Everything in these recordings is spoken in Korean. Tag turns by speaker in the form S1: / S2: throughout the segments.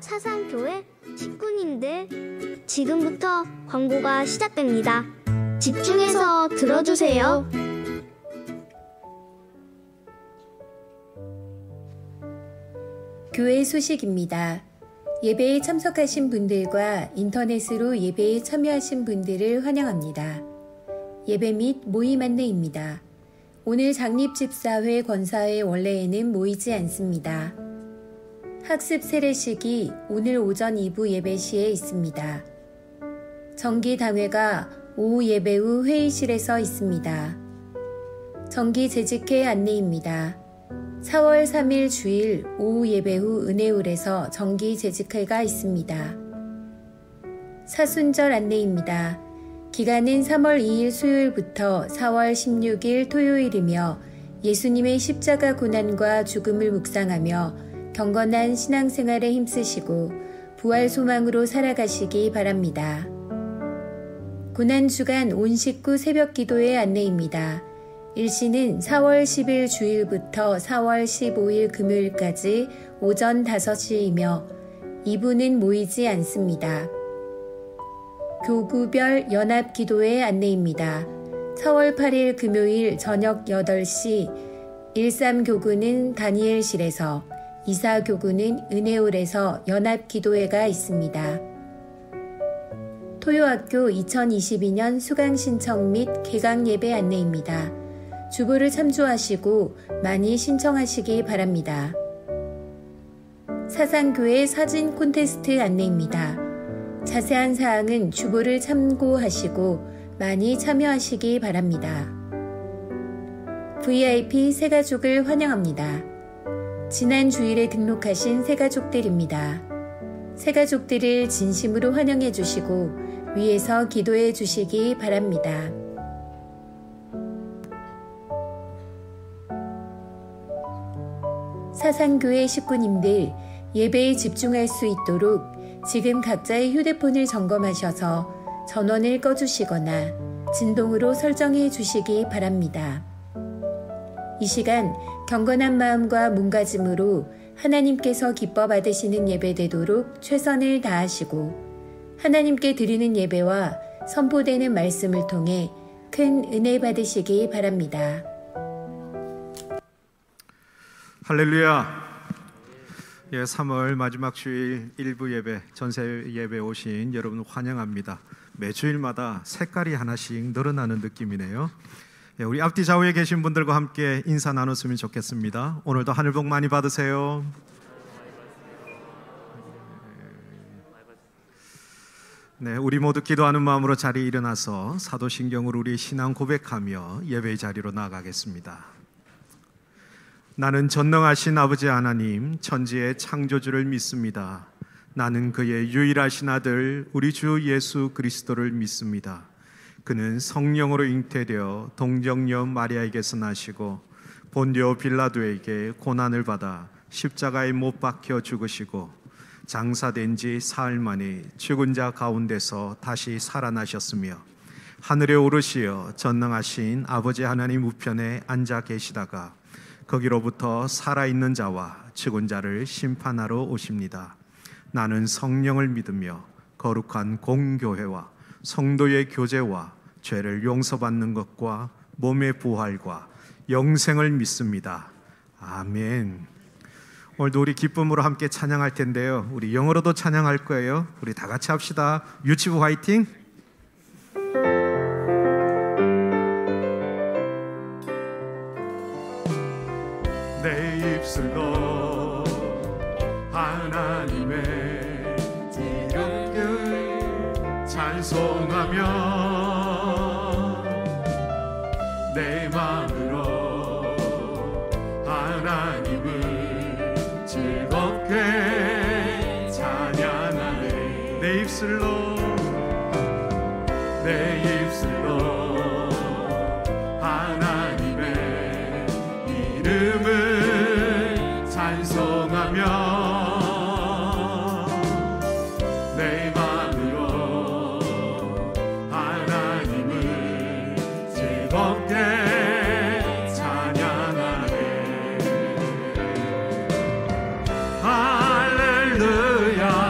S1: 사상교회 식구님들, 지금부터 광고가 시작됩니다. 집중해서 들어주세요.
S2: 교회 소식입니다. 예배에 참석하신 분들과 인터넷으로 예배에 참여하신 분들을 환영합니다. 예배 및 모임 안내입니다. 오늘 장립집사회 권사회 원래에는 모이지 않습니다. 학습 세례식이 오늘 오전 2부 예배 시에 있습니다. 정기당회가 오후 예배 후 회의실에서 있습니다. 정기 재직회 안내입니다. 4월 3일 주일 오후 예배 후 은혜홀에서 정기 재직회가 있습니다. 사순절 안내입니다. 기간은 3월 2일 수요일부터 4월 16일 토요일이며 예수님의 십자가 고난과 죽음을 묵상하며 경건한 신앙생활에 힘쓰시고 부활 소망으로 살아가시기 바랍니다. 고난주간 온 식구 새벽 기도회 안내입니다. 일시는 4월 10일 주일부터 4월 15일 금요일까지 오전 5시이며 2부는 모이지 않습니다. 교구별 연합기도회 안내입니다. 4월 8일 금요일 저녁 8시 13교구는 다니엘실에서 24교구는 은혜홀에서 연합기도회가 있습니다. 토요학교 2022년 수강신청 및 개강예배 안내입니다. 주보를 참조하시고 많이 신청하시기 바랍니다. 사상교회 사진 콘테스트 안내입니다. 자세한 사항은 주보를 참고하시고 많이 참여하시기 바랍니다. VIP 새가족을 환영합니다. 지난 주일에 등록하신 새가족들입니다. 새가족들을 진심으로 환영해 주시고 위에서 기도해 주시기 바랍니다. 사상교회 식구님들, 예배에 집중할 수 있도록 지금 각자의 휴대폰을 점검하셔서 전원을 꺼주시거나 진동으로 설정해 주시기 바랍니다. 이 시간 경건한 마음과 몸가짐으로 하나님께서 기뻐 받으시는 예배 되도록 최선을 다하시고 하나님께 드리는 예배와 선포되는 말씀을 통해 큰 은혜 받으시기 바랍니다.
S3: 할렐루야. 3월 마지막 주일 일부 예배, 전세 예배 오신 여러분 환영합니다. 매주일마다 색깔이 하나씩 늘어나는 느낌이네요. 우리 앞뒤 좌우에 계신 분들과 함께 인사 나눴으면 좋겠습니다. 오늘도 하늘 복 많이 받으세요. 네, 우리 모두 기도하는 마음으로 자리에 일어나서 사도신경으로 우리 신앙 고백하며 예배의 자리로 나아가겠습니다. 나는 전능하신 아버지 하나님, 천지의 창조주를 믿습니다. 나는 그의 유일하신 아들 우리 주 예수 그리스도를 믿습니다. 그는 성령으로 잉태되어 동정녀 마리아에게서 나시고 본디오 빌라도에게 고난을 받아 십자가에 못 박혀 죽으시고 장사된 지 사흘 만에 죽은 자 가운데서 다시 살아나셨으며 하늘에 오르시어 전능하신 아버지 하나님 우편에 앉아 계시다가 거기로부터 살아있는 자와 죽은 자를 심판하러 오십니다. 나는 성령을 믿으며 거룩한 공교회와 성도의 교제와 죄를 용서받는 것과 몸의 부활과 영생을 믿습니다. 아멘. 오늘도 우리 기쁨으로 함께 찬양할 텐데요. 우리 영어로도 찬양할 거예요. 우리 다 같이 합시다. 유치부 화이팅! 내 입술로 하나님의 이름을 찬송하며 내 마음으로 하나님을 즐겁게 찬양하네. 내 입술로 하나님의 이름을 찬송하며 내 마음으로 하나님을 즐겁게 찬양하네. 할렐루야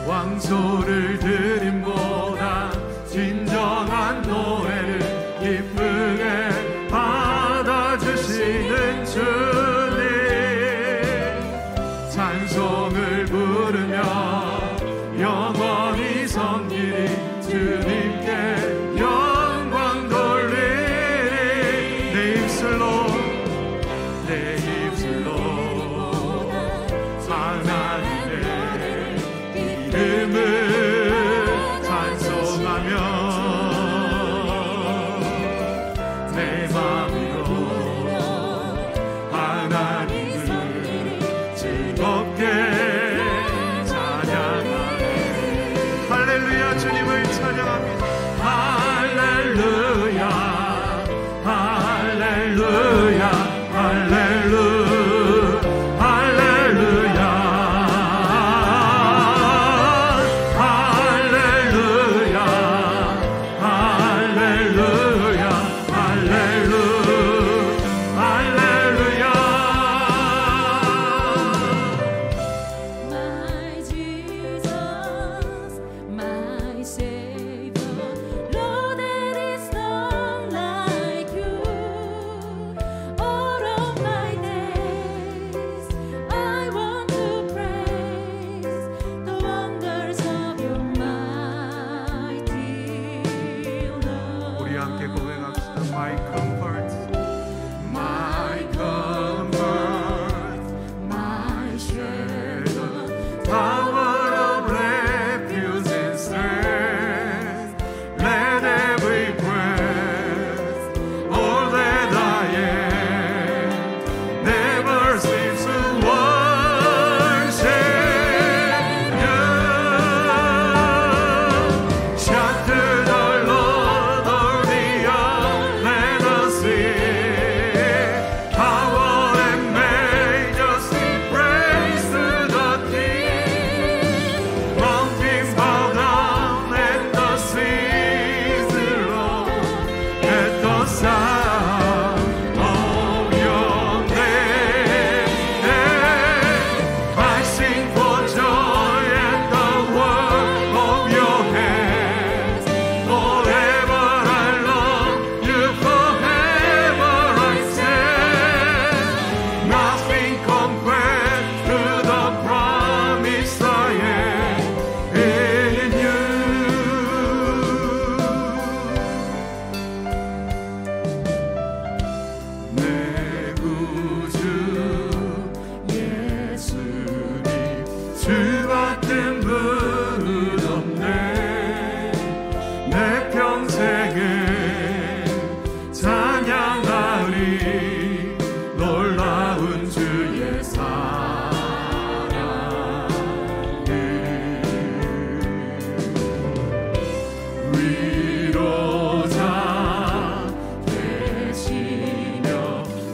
S3: 왕소를 드림보다 진정한 노래를 기쁘게 받아주시는 주님, 찬송을 부르며 영원히 섬기리 주님께 영광 돌리리. 내 입술로 하나님의 이름을 찬송하며 내 마음으로 하나님을 즐겁게 찬양하네. 할렐루야. 주님을 찬양합니다. 할렐루야 할렐루야 할렐루야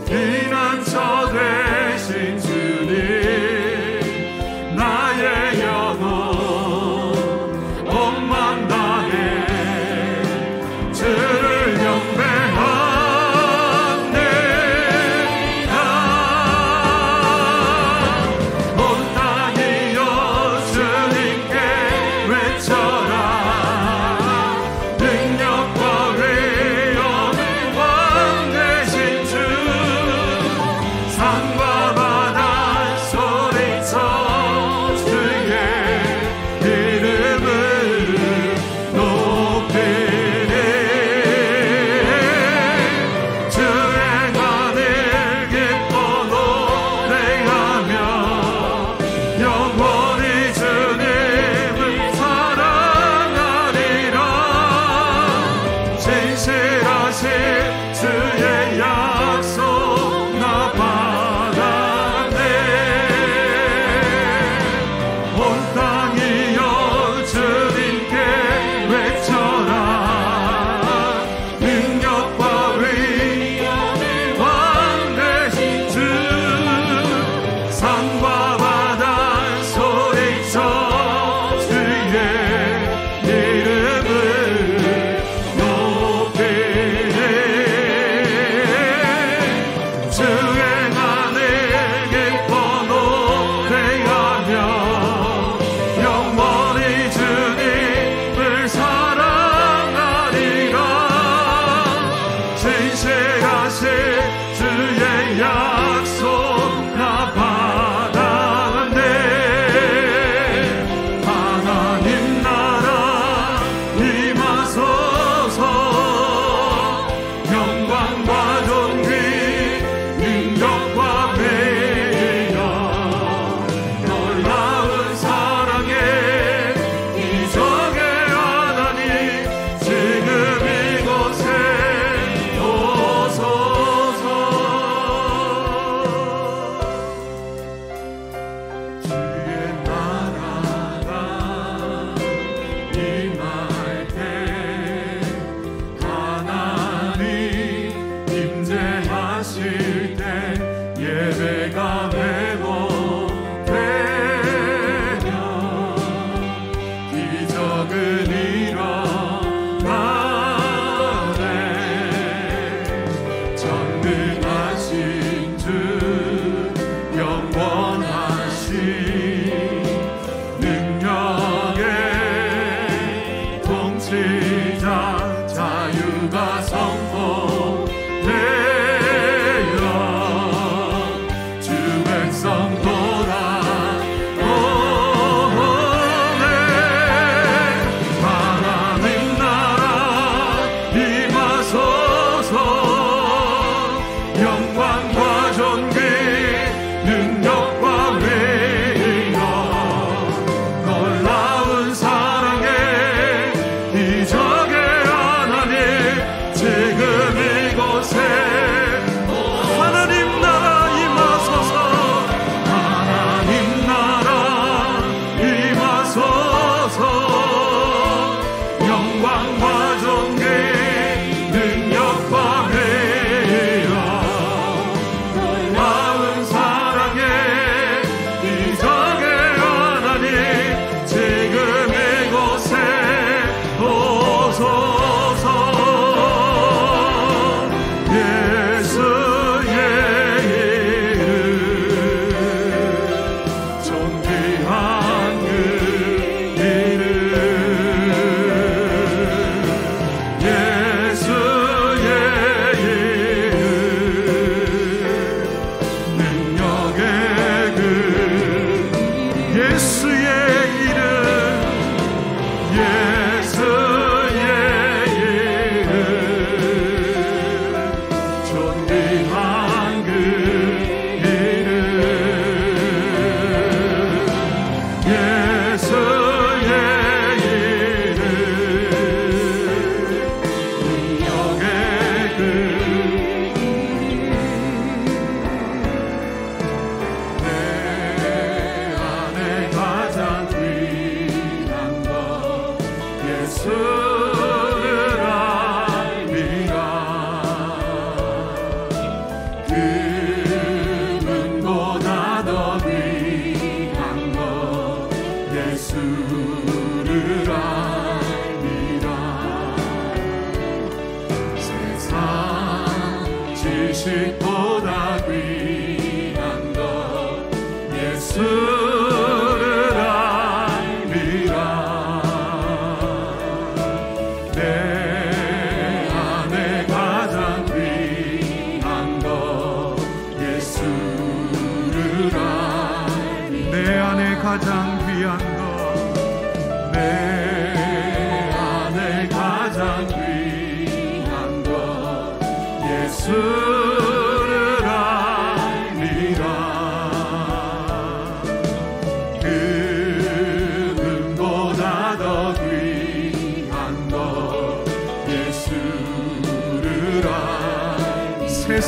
S3: 피난처 되신 주님, 나의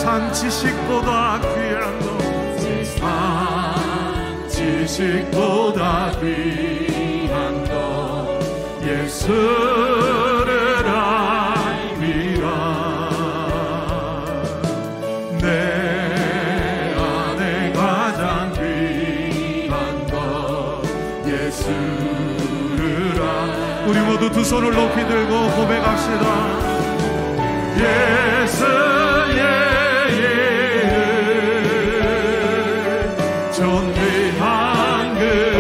S3: 세상 지식보다 귀한 것, 세상 지식보다 귀한 것 예수를 알미라. 내 안에 가장 귀한 것 예수를 알. 우리 모두 두 손을 높이 들고 고백합시다. 예수의 존귀한 그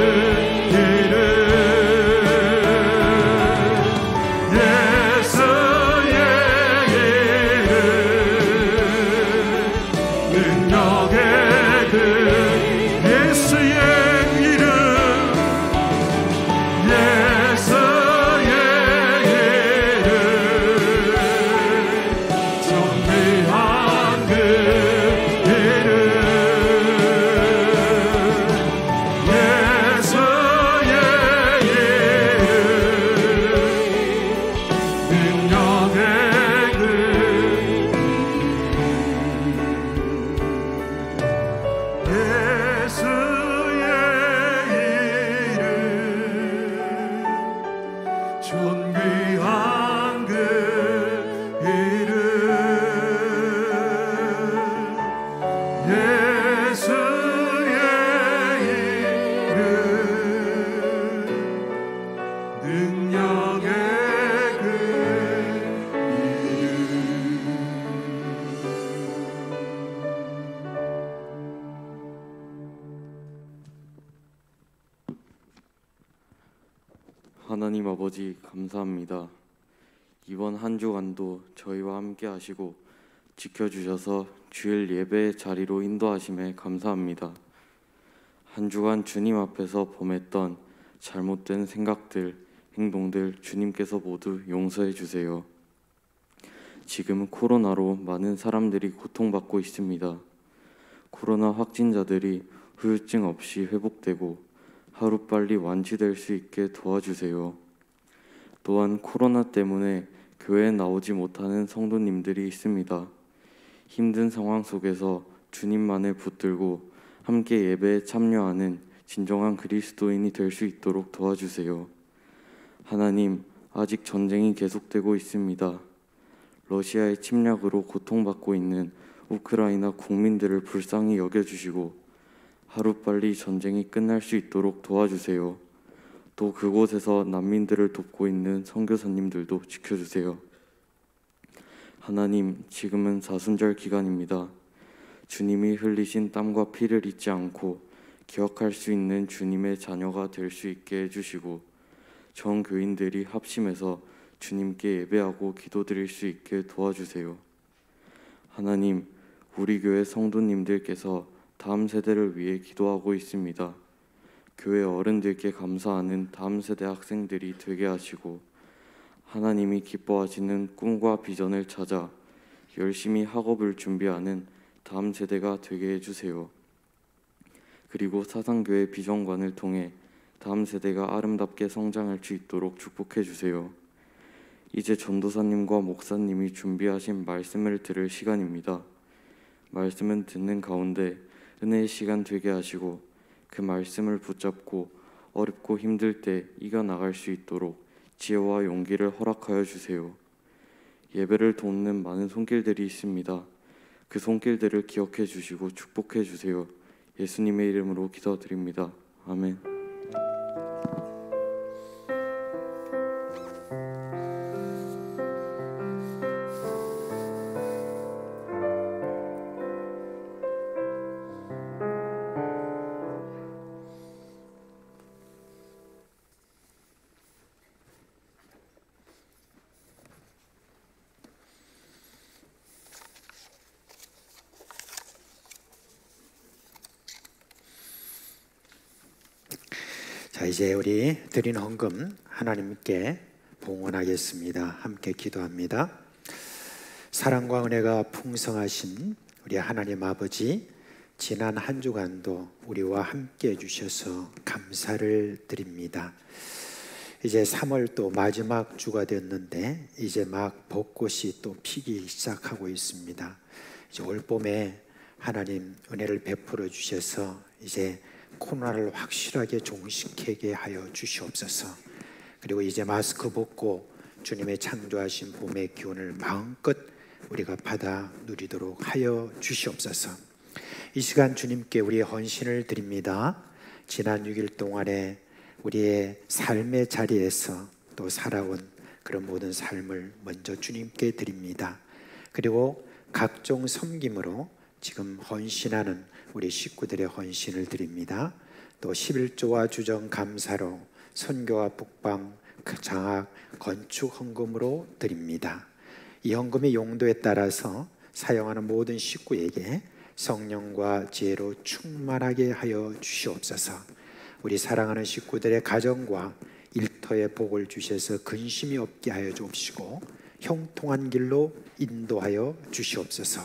S4: 능력의 그 이름.
S5: 하나님 아버지 감사합니다. 이번 한 주간도 저희와 함께 하시고 지켜주셔서 주일 예배의 자리로 인도하심에 감사합니다. 한 주간 주님 앞에서 범했던 잘못된 생각들, 행동들 주님께서 모두 용서해 주세요. 지금 코로나로 많은 사람들이 고통받고 있습니다. 코로나 확진자들이 후유증 없이 회복되고 하루빨리 완치될 수 있게 도와주세요. 또한 코로나 때문에 교회에 나오지 못하는 성도님들이 있습니다. 힘든 상황 속에서 주님만을 붙들고 함께 예배에 참여하는 진정한 그리스도인이 될 수 있도록 도와주세요. 하나님, 아직 전쟁이 계속되고 있습니다. 러시아의 침략으로 고통받고 있는 우크라이나 국민들을 불쌍히 여겨주시고 하루빨리 전쟁이 끝날 수 있도록 도와주세요. 또 그곳에서 난민들을 돕고 있는 선교사님들도 지켜주세요. 하나님, 지금은 사순절 기간입니다. 주님이 흘리신 땀과 피를 잊지 않고 기억할 수 있는 주님의 자녀가 될 수 있게 해주시고 전 교인들이 합심해서 주님께 예배하고 기도드릴 수 있게 도와주세요. 하나님, 우리 교회 성도님들께서 다음 세대를 위해 기도하고 있습니다. 교회 어른들께 감사하는 다음 세대 학생들이 되게 하시고 하나님이 기뻐하시는 꿈과 비전을 찾아 열심히 학업을 준비하는 다음 세대가 되게 해주세요. 그리고 사상교회 비전관을 통해 다음 세대가 아름답게 성장할 수 있도록 축복해 주세요. 이제 전도사님과 목사님이 준비하신 말씀을 들을 시간입니다. 말씀은 듣는 가운데 은혜의 시간 되게 하시고 그 말씀을 붙잡고 어렵고 힘들 때 이겨나갈 수 있도록 지혜와 용기를 허락하여 주세요. 예배를 돕는 많은 손길들이 있습니다. 그 손길들을 기억해 주시고 축복해 주세요. 예수님의 이름으로 기도드립니다. 아멘.
S6: 자, 이제 우리 드린 헌금 하나님께 봉헌하겠습니다. 함께 기도합니다. 사랑과 은혜가 풍성하신 우리 하나님 아버지, 지난 한 주간도 우리와 함께 해주셔서 감사를 드립니다. 이제 3월 또 마지막 주가 됐는데 이제 막 벚꽃이 또 피기 시작하고 있습니다. 이제 올 봄에 하나님 은혜를 베풀어 주셔서 이제 코로나를 확실하게 종식하게 하여 주시옵소서. 그리고 이제 마스크 벗고 주님의 창조하신 봄의 기운을 마음껏 우리가 받아 누리도록 하여 주시옵소서. 이 시간 주님께 우리의 헌신을 드립니다. 지난 6일 동안에 우리의 삶의 자리에서 또 살아온 그런 모든 삶을 먼저 주님께 드립니다. 그리고 각종 섬김으로 지금 헌신하는 우리 식구들의 헌신을 드립니다. 또 11조와 주정 감사로 선교와 북방, 장학, 건축 헌금으로 드립니다. 이 헌금의 용도에 따라서 사용하는 모든 식구에게 성령과 지혜로 충만하게 하여 주시옵소서. 우리 사랑하는 식구들의 가정과 일터에 복을 주셔서 근심이 없게 하여 주옵시고 형통한 길로 인도하여 주시옵소서.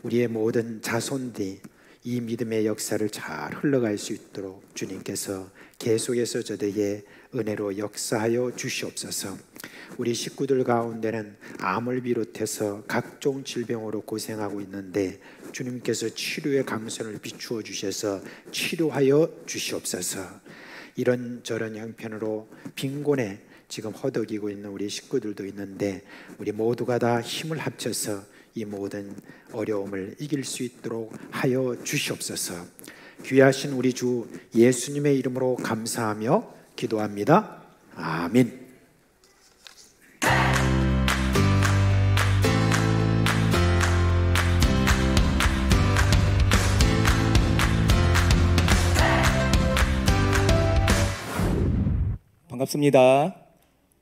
S6: 우리의 모든 자손들이 이 믿음의 역사를 잘 흘러갈 수 있도록 주님께서 계속해서 저들에게 은혜로 역사하여 주시옵소서. 우리 식구들 가운데는 암을 비롯해서 각종 질병으로 고생하고 있는데 주님께서 치료의 강선을 비추어 주셔서 치료하여 주시옵소서. 이런저런 형편으로 빈곤에 지금 허덕이고 있는 우리 식구들도 있는데 우리 모두가 다 힘을 합쳐서 이 모든 어려움을 이길 수 있도록 하여 주시옵소서. 귀하신 우리 주 예수님의 이름으로 감사하며 기도합니다. 아멘.
S7: 반갑습니다.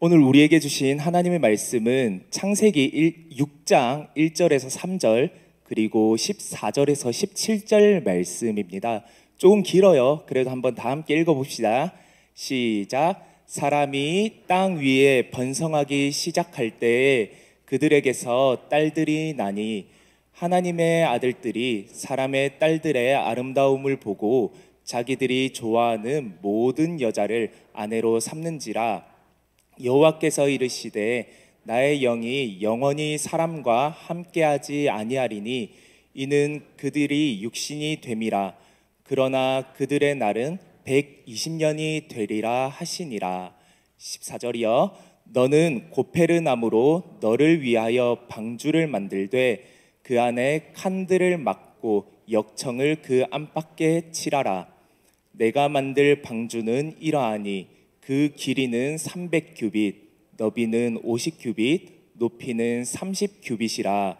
S7: 오늘 우리에게 주신 하나님의 말씀은 창세기 6장 1절에서 3절 그리고 14절에서 17절 말씀입니다. 조금 길어요. 그래도 한번 다 함께 읽어봅시다. 시작. 사람이 땅 위에 번성하기 시작할 때에 그들에게서 딸들이 나니 하나님의 아들들이 사람의 딸들의 아름다움을 보고 자기들이 좋아하는 모든 여자를 아내로 삼는지라. 여호와께서 이르시되 나의 영이 영원히 사람과 함께하지 아니하리니 이는 그들이 육신이 됨이라. 그러나 그들의 날은 120년이 되리라 하시니라. 14절이요. 너는 고페르 나무로 너를 위하여 방주를 만들되 그 안에 칸들을 막고 역청을 그 안팎에 칠하라. 내가 만들 방주는 이러하니 그 길이는 300규빗, 너비는 50규빗, 높이는 30규빗이라.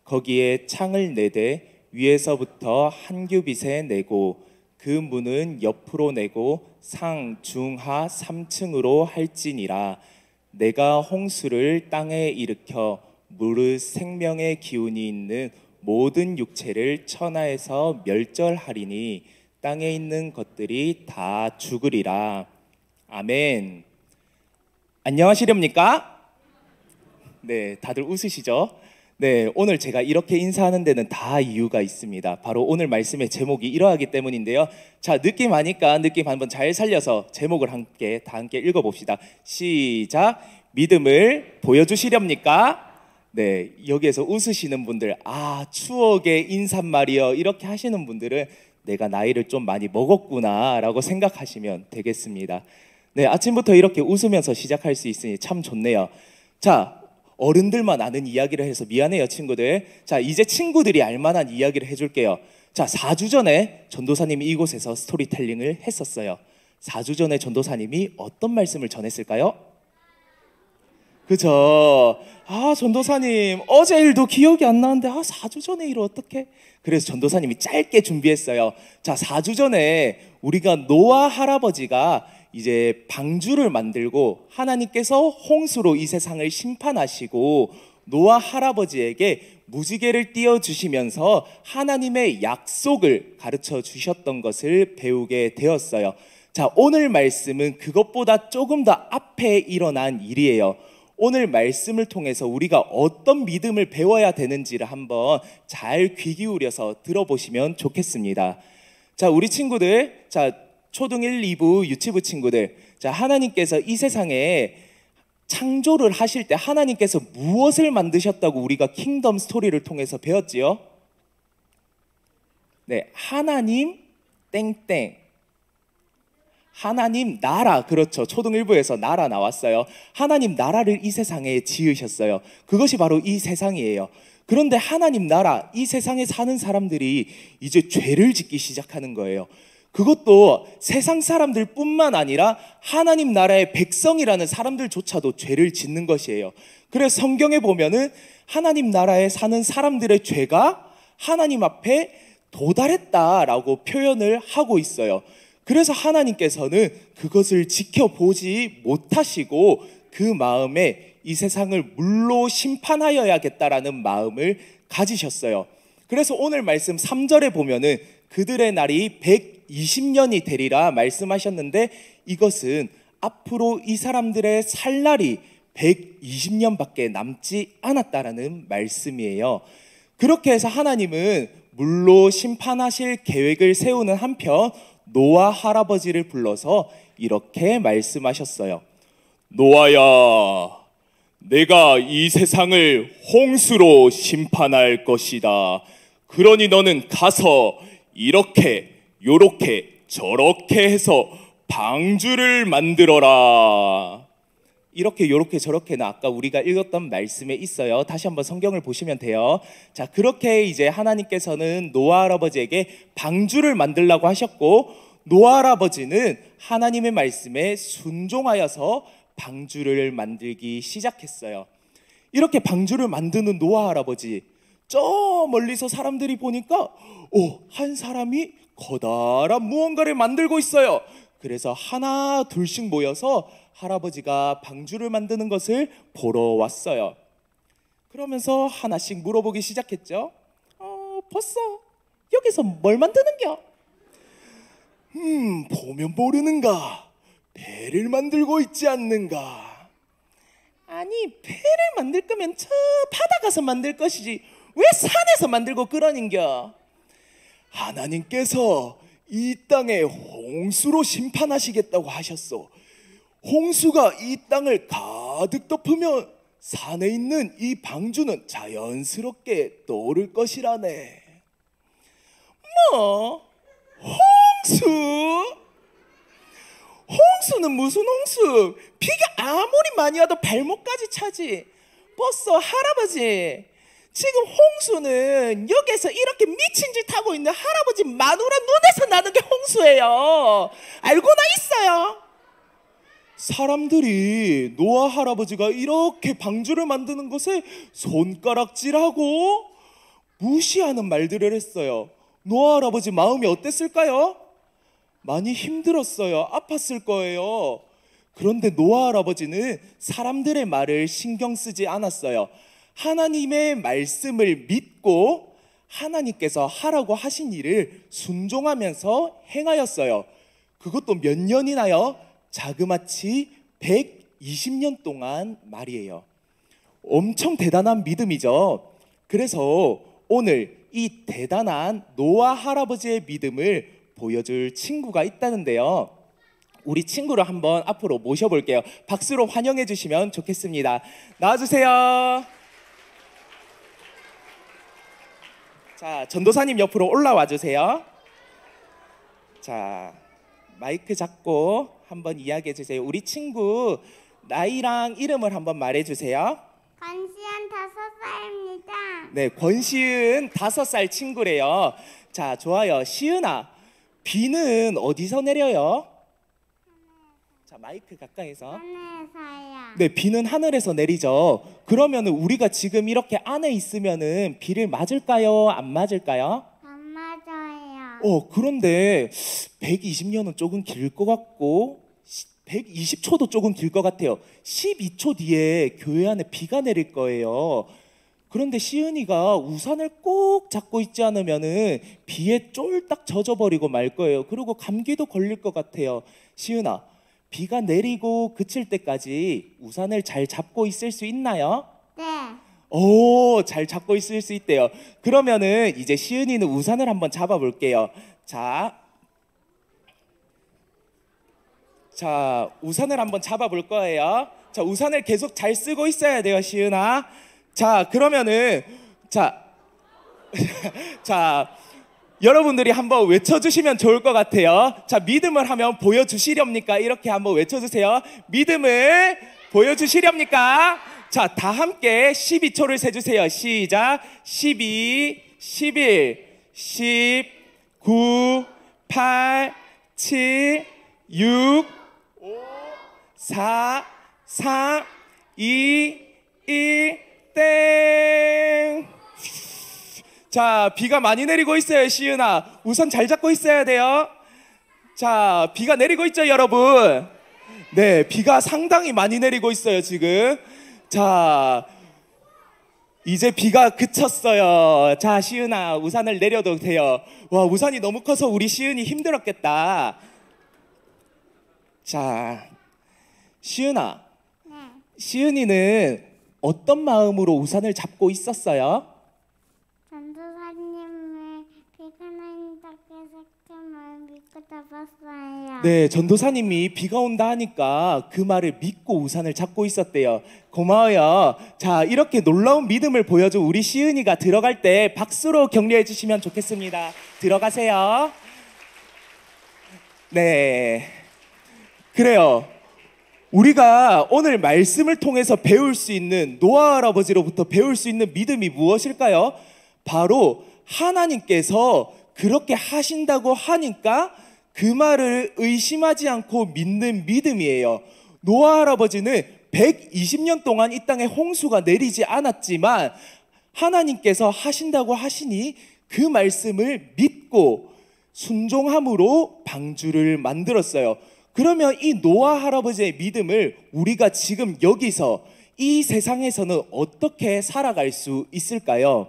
S7: 거기에 창을 내되 위에서부터 한 규빗에 내고 그 문은 옆으로 내고 상, 중, 하 3층으로 할지니라. 내가 홍수를 땅에 일으켜 무릇 생명의 기운이 있는 모든 육체를 천하에서 멸절하리니 땅에 있는 것들이 다 죽으리라. 아멘. 안녕하시렵니까? 네, 다들 웃으시죠? 네, 오늘 제가 이렇게 인사하는 데는 다 이유가 있습니다. 바로 오늘 말씀의 제목이 이러하기 때문인데요. 자, 느낌 아니까 느낌 한번 잘 살려서 제목을 다 함께 읽어봅시다. 시작. 믿음을 보여주시렵니까? 네, 여기에서 웃으시는 분들, 아, 추억의 인사말이요, 이렇게 하시는 분들은 내가 나이를 좀 많이 먹었구나 라고 생각하시면 되겠습니다. 네, 아침부터 이렇게 웃으면서 시작할 수 있으니 참 좋네요. 자, 어른들만 아는 이야기를 해서 미안해요, 친구들. 자, 이제 친구들이 알만한 이야기를 해줄게요. 자, 4주 전에 전도사님이 이곳에서 스토리텔링을 했었어요. 4주 전에 전도사님이 어떤 말씀을 전했을까요? 그죠? 아, 전도사님 어제 일도 기억이 안 나는데 4주 전에 일을 어떻게? 그래서 전도사님이 짧게 준비했어요. 자, 4주 전에 우리가 노아 할아버지가 이제 방주를 만들고 하나님께서 홍수로 이 세상을 심판하시고 노아 할아버지에게 무지개를 띄워주시면서 하나님의 약속을 가르쳐 주셨던 것을 배우게 되었어요. 자, 오늘 말씀은 그것보다 조금 더 앞에 일어난 일이에요. 오늘 말씀을 통해서 우리가 어떤 믿음을 배워야 되는지를 한번 잘 귀 기울여서 들어보시면 좋겠습니다. 자, 우리 친구들, 자, 초등 1, 2부 유치부 친구들, 자, 하나님께서 이 세상에 창조를 하실 때 하나님께서 무엇을 만드셨다고 우리가 킹덤 스토리를 통해서 배웠지요? 네, 하나님 땡땡, 하나님 나라. 그렇죠. 초등 1부에서 나라 나왔어요. 하나님 나라를 이 세상에 지으셨어요. 그것이 바로 이 세상이에요. 그런데 하나님 나라, 이 세상에 사는 사람들이 이제 죄를 짓기 시작하는 거예요. 그것도 세상 사람들 뿐만 아니라 하나님 나라의 백성이라는 사람들조차도 죄를 짓는 것이에요. 그래서 성경에 보면은 하나님 나라에 사는 사람들의 죄가 하나님 앞에 도달했다라고 표현을 하고 있어요. 그래서 하나님께서는 그것을 지켜보지 못하시고 그 마음에 이 세상을 물로 심판하여야겠다라는 마음을 가지셨어요. 그래서 오늘 말씀 3절에 보면은 그들의 날이 120년이 되리라 말씀하셨는데, 이것은 앞으로 이 사람들의 살 날이 120년밖에 남지 않았다라는 말씀이에요. 그렇게 해서 하나님은 물로 심판하실 계획을 세우는 한편 노아 할아버지를 불러서 이렇게 말씀하셨어요. 노아야, 내가 이 세상을 홍수로 심판할 것이다. 그러니 너는 가서 이렇게 요렇게 저렇게 해서 방주를 만들어라. 이렇게 요렇게 저렇게는 아까 우리가 읽었던 말씀에 있어요. 다시 한번 성경을 보시면 돼요. 자, 그렇게 이제 하나님께서는 노아 할아버지에게 방주를 만들라고 하셨고, 노아 할아버지는 하나님의 말씀에 순종하여서 방주를 만들기 시작했어요. 이렇게 방주를 만드는 노아 할아버지, 저 멀리서 사람들이 보니까 한 사람이 커다란 무언가를 만들고 있어요. 그래서 하나 둘씩 모여서 할아버지가 방주를 만드는 것을 보러 왔어요. 그러면서 하나씩 물어보기 시작했죠. 벌써 여기서 뭘 만드는겨? 보면 모르는가? 배를 만들고 있지 않는가? 아니, 배를 만들 거면 저 바다 가서 만들 것이지 왜 산에서 만들고 그러는겨? 하나님께서 이 땅에 홍수로 심판하시겠다고 하셨어. 홍수가 이 땅을 가득 덮으면 산에 있는 이 방주는 자연스럽게 떠오를 것이라네. 뭐? 홍수? 홍수는 무슨 홍수? 비가 아무리 많이 와도 발목까지 차지. 벌써 할아버지, 지금 홍수는 여기서 이렇게 미친 짓 하고 있는 할아버지 마누라 눈에서 나는 게 홍수예요. 알고나 있어요? 사람들이 노아 할아버지가 이렇게 방주를 만드는 것에 손가락질하고 무시하는 말들을 했어요. 노아 할아버지 마음이 어땠을까요? 많이 힘들었어요. 아팠을 거예요. 그런데 노아 할아버지는 사람들의 말을 신경 쓰지 않았어요. 하나님의 말씀을 믿고 하나님께서 하라고 하신 일을 순종하면서 행하였어요. 그것도 몇 년이나요? 자그마치 120년 동안 말이에요. 엄청 대단한 믿음이죠. 그래서 오늘 이 대단한 노아 할아버지의 믿음을 보여줄 친구가 있다는데요. 우리 친구를 한번 앞으로 모셔볼게요. 박수로 환영해 주시면 좋겠습니다. 나와주세요. 자, 전도사님 옆으로 올라와 주세요. 자, 마이크 잡고 한번 이야기해 주세요. 우리 친구 나이랑 이름을 한번 말해 주세요.
S1: 권시현 5살입니다.
S7: 네, 권시은 5살 친구래요. 자, 좋아요. 시은아, 비는 어디서 내려요? 자, 마이크 가까이서.
S1: 하늘에서요.
S7: 네, 비는 하늘에서 내리죠. 그러면 우리가 지금 이렇게 안에 있으면은 비를 맞을까요? 안 맞을까요?
S1: 안 맞아요.
S7: 그런데 120년은 조금 길 것 같고 120초도 조금 길 것 같아요. 12초 뒤에 교회 안에 비가 내릴 거예요. 그런데 시은이가 우산을 꼭 잡고 있지 않으면은 비에 쫄딱 젖어버리고 말 거예요. 그리고 감기도 걸릴 것 같아요. 시은아, 비가 내리고 그칠 때까지 우산을 잘 잡고 있을 수 있나요?
S1: 네.
S7: 오, 잘 잡고 있을 수 있대요. 그러면은 이제 시은이는 우산을 한번 잡아볼게요. 자, 우산을 한번 잡아볼 거예요. 자, 우산을 계속 잘 쓰고 있어야 돼요, 시은아. 자, 그러면은 자, 여러분들이 한번 외쳐주시면 좋을 것 같아요. 자, 믿음을 하면 보여주시렵니까? 이렇게 한번 외쳐주세요. 믿음을 보여주시렵니까? 자, 다 함께 12초를 세주세요. 시작. 12, 11, 10, 9, 8, 7, 6, 5, 4, 3, 2, 1, 땡. 자, 비가 많이 내리고 있어요, 시은아. 우산 잘 잡고 있어야 돼요. 자, 비가 내리고 있죠, 여러분? 네, 비가 상당히 많이 내리고 있어요, 지금. 자, 이제 비가 그쳤어요. 자, 시은아, 우산을 내려도 돼요. 와, 우산이 너무 커서 우리 시은이 힘들었겠다. 자, 시은아.
S1: 네.
S7: 시은이는 어떤 마음으로 우산을 잡고 있었어요?
S1: 전도사님의 비가 내린다고 해서 그 말 믿고 잡았어요.
S7: 네, 전도사님이 비가 온다 하니까 그 말을 믿고 우산을 잡고 있었대요. 고마워요. 자, 이렇게 놀라운 믿음을 보여준 우리 시은이가 들어갈 때 박수로 격려해 주시면 좋겠습니다. 들어가세요. 네, 그래요. 우리가 오늘 말씀을 통해서 배울 수 있는 노아 할아버지로부터 배울 수 있는 믿음이 무엇일까요? 바로 하나님께서 그렇게 하신다고 하니까 그 말을 의심하지 않고 믿는 믿음이에요. 노아 할아버지는 120년 동안 이 땅에 홍수가 내리지 않았지만 하나님께서 하신다고 하시니 그 말씀을 믿고 순종함으로 방주를 만들었어요. 그러면 이 노아 할아버지의 믿음을 우리가 지금 여기서 이 세상에서는 어떻게 살아갈 수 있을까요?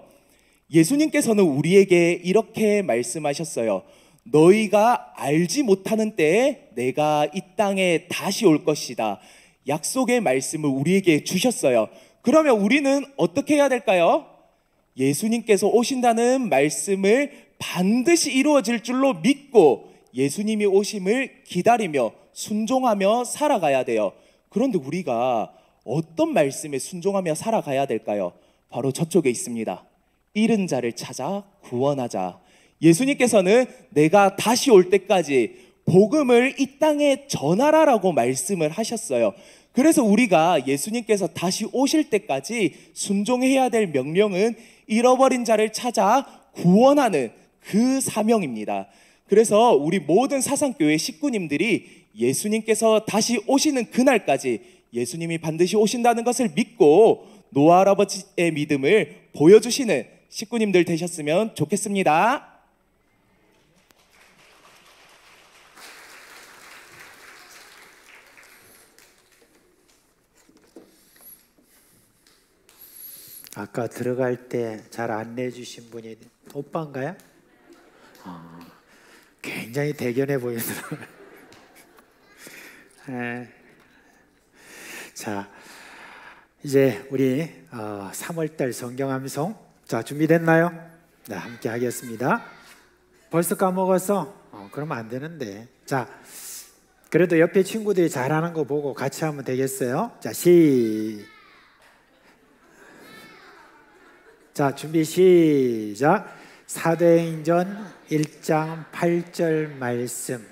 S7: 예수님께서는 우리에게 이렇게 말씀하셨어요. 너희가 알지 못하는 때에 내가 이 땅에 다시 올 것이다. 약속의 말씀을 우리에게 주셨어요. 그러면 우리는 어떻게 해야 될까요? 예수님께서 오신다는 말씀을 반드시 이루어질 줄로 믿고 예수님이 오심을 기다리며 순종하며 살아가야 돼요. 그런데 우리가 어떤 말씀에 순종하며 살아가야 될까요? 바로 저쪽에 있습니다. 잃은 자를 찾아 구원하자. 예수님께서는 내가 다시 올 때까지 복음을 이 땅에 전하라라고 말씀을 하셨어요. 그래서 우리가 예수님께서 다시 오실 때까지 순종해야 될 명령은 잃어버린 자를 찾아 구원하는 그 사명입니다. 그래서 우리 모든 사상교회 식구님들이 예수님께서 다시 오시는 그날까지 예수님이 반드시 오신다는 것을 믿고 노아 할아버지의 믿음을 보여주시는 식구님들 되셨으면 좋겠습니다.
S6: 아까 들어갈 때 잘 안내해 주신 분이 오빠인가요? 굉장히 대견해 보이더라고요. 자, 이제 우리 3월달 성경암송, 자, 준비됐나요? 네, 함께 하겠습니다. 벌써 까먹었어? 그러면 안 되는데. 자, 그래도 옆에 친구들이 잘하는 거 보고 같이 하면 되겠어요? 자, 자, 준비 시작. 사도행전 1장 8절 말씀.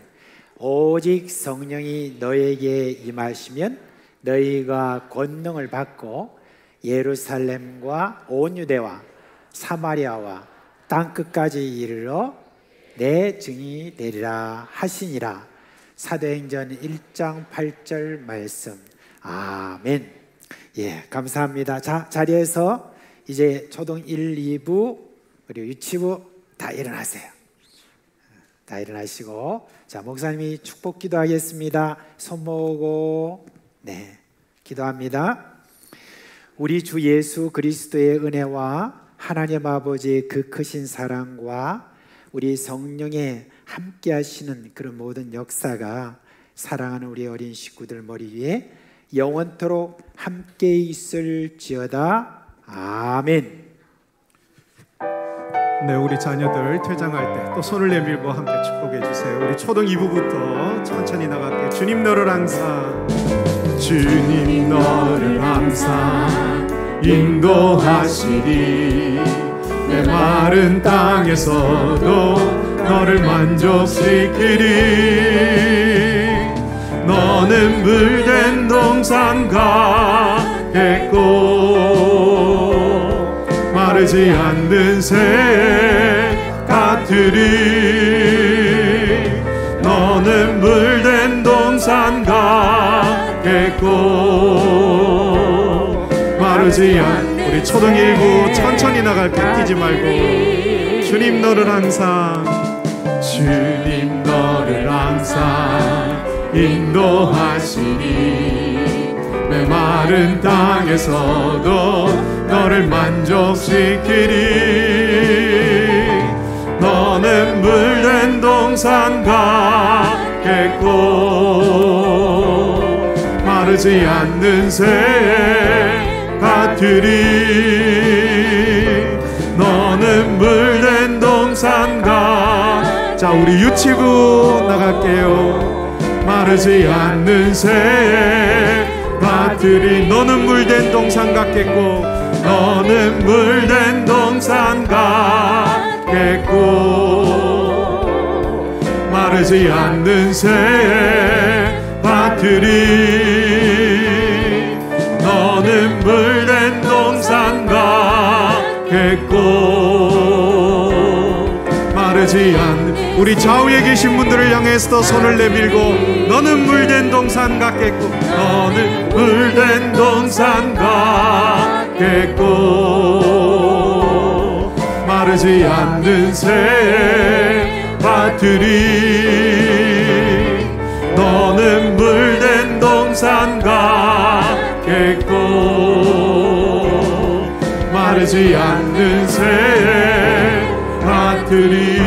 S6: 오직 성령이 너에게 임하시면 너희가 권능을 받고 예루살렘과 온 유대와 사마리아와 땅끝까지 이르러 내 증인이 되리라 하시니라. 사도행전 1장 8절 말씀. 아멘. 예, 감사합니다. 자, 자리에서 이제 초등 1, 2부 그리고 유치부 다 일어나세요. 다 일어나시고, 자, 목사님이 축복 기도하겠습니다. 손 모으고, 네, 기도합니다. 우리 주 예수 그리스도의 은혜와 하나님 아버지의 그 크신 사랑과 우리 성령의 함께 하시는 그런 모든 역사가 사랑하는 우리 어린 식구들 머리 위에 영원토록 함께 있을지어다. 아멘.
S3: 네, 우리 자녀들 퇴장할 때 또 손을 내밀고 함께 축복해 주세요. 우리 초등 2부부터 천천히 나갈게요. 주님 너를 항상, 주님 너를 항상 인도하시리. 내 마른 땅에서도 너를 만족시키리. 너는 물된 동산 같겠고 마르지 않는 새 같으리. 너는 물된 동산 같겠고 마르지 않는. 우리 초등 1부 천천히 나갈게. 뛰지 말고. 주님 너를 항상, 주님 너를 항상 인도하시니. 내 마른 땅에서도 너를 만족시키리. 너는 물된 동산 같겠고 마르지 않는 새 같으리. 너는 물된 동산 같. 자, 우리 유치부 나갈게요. 마르지 않는 새 같으리. 너는 물된 동산 같겠고, 너는 물된 동산 같겠고 마르지 않는 새 같으리. 마르지 않는 우리 좌우에 계신 분들을 향해서 손을 내밀고 너는 물된 동산 같겠고 너는 물된 동산 같겠고 마르지 않는 새 밭들이 너는 물된 동산 같겠고 마르지 않는 새 밭들이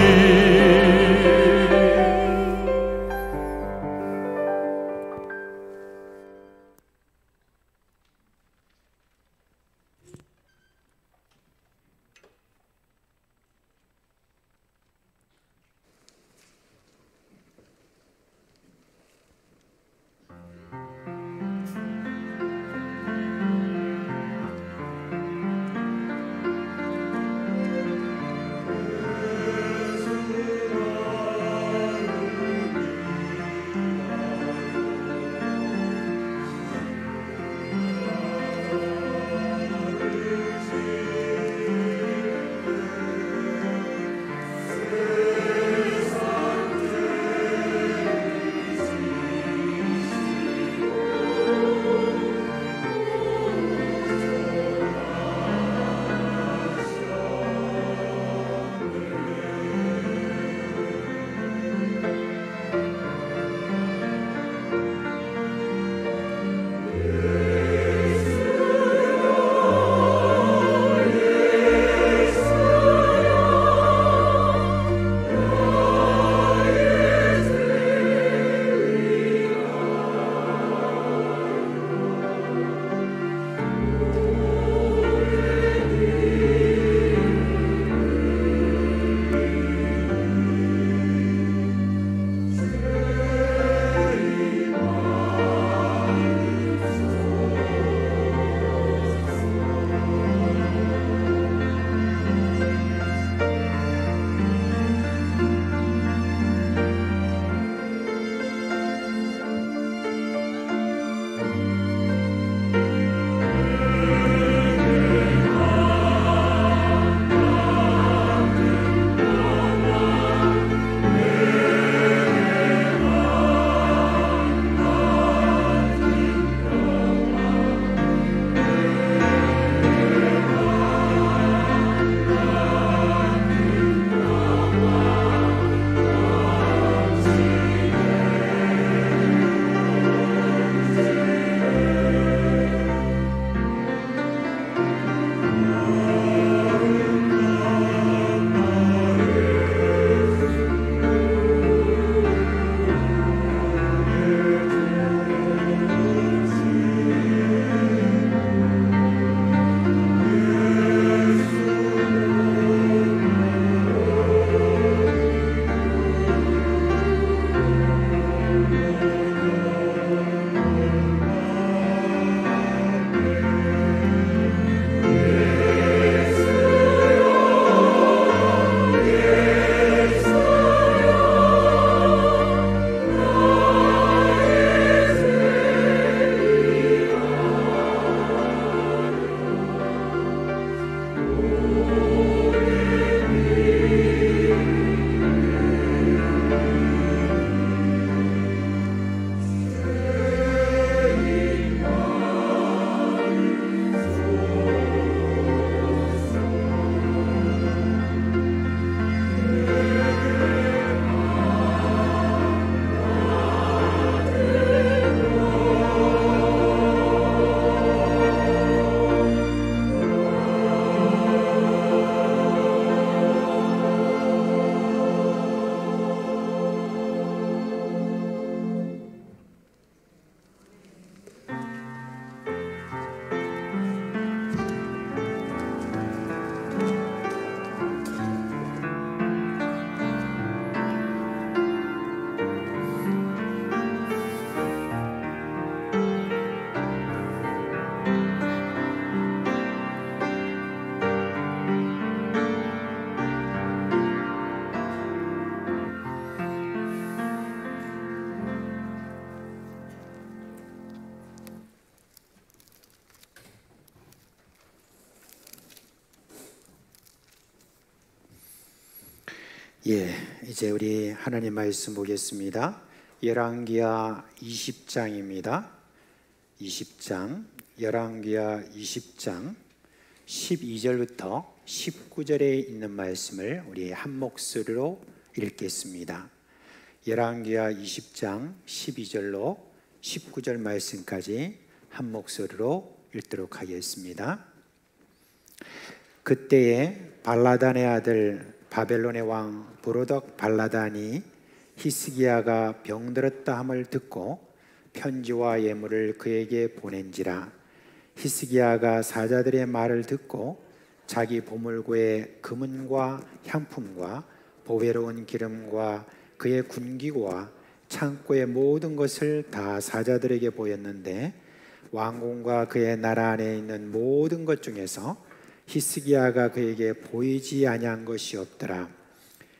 S6: 예, 이제 우리 하나님 말씀 보겠습니다. 열왕기하 20장입니다. 20장, 열왕기하 20장 12절부터 19절에 있는 말씀을 우리 한 목소리로 읽겠습니다. 열왕기하 20장 12절로 19절 말씀까지 한 목소리로 읽도록 하겠습니다. 그때에 발라단의 아들 바벨론의 왕 브로덕 발라단이 히스기야가 병들었다 함을 듣고 편지와 예물을 그에게 보낸지라. 히스기야가 사자들의 말을 듣고 자기 보물고에 금은과 향품과 보배로운 기름과 그의 군기와 창고의 모든 것을 다 사자들에게 보였는데 왕궁과 그의 나라 안에 있는 모든 것 중에서 히스기야가 그에게 보이지 아니한 것이 없더라.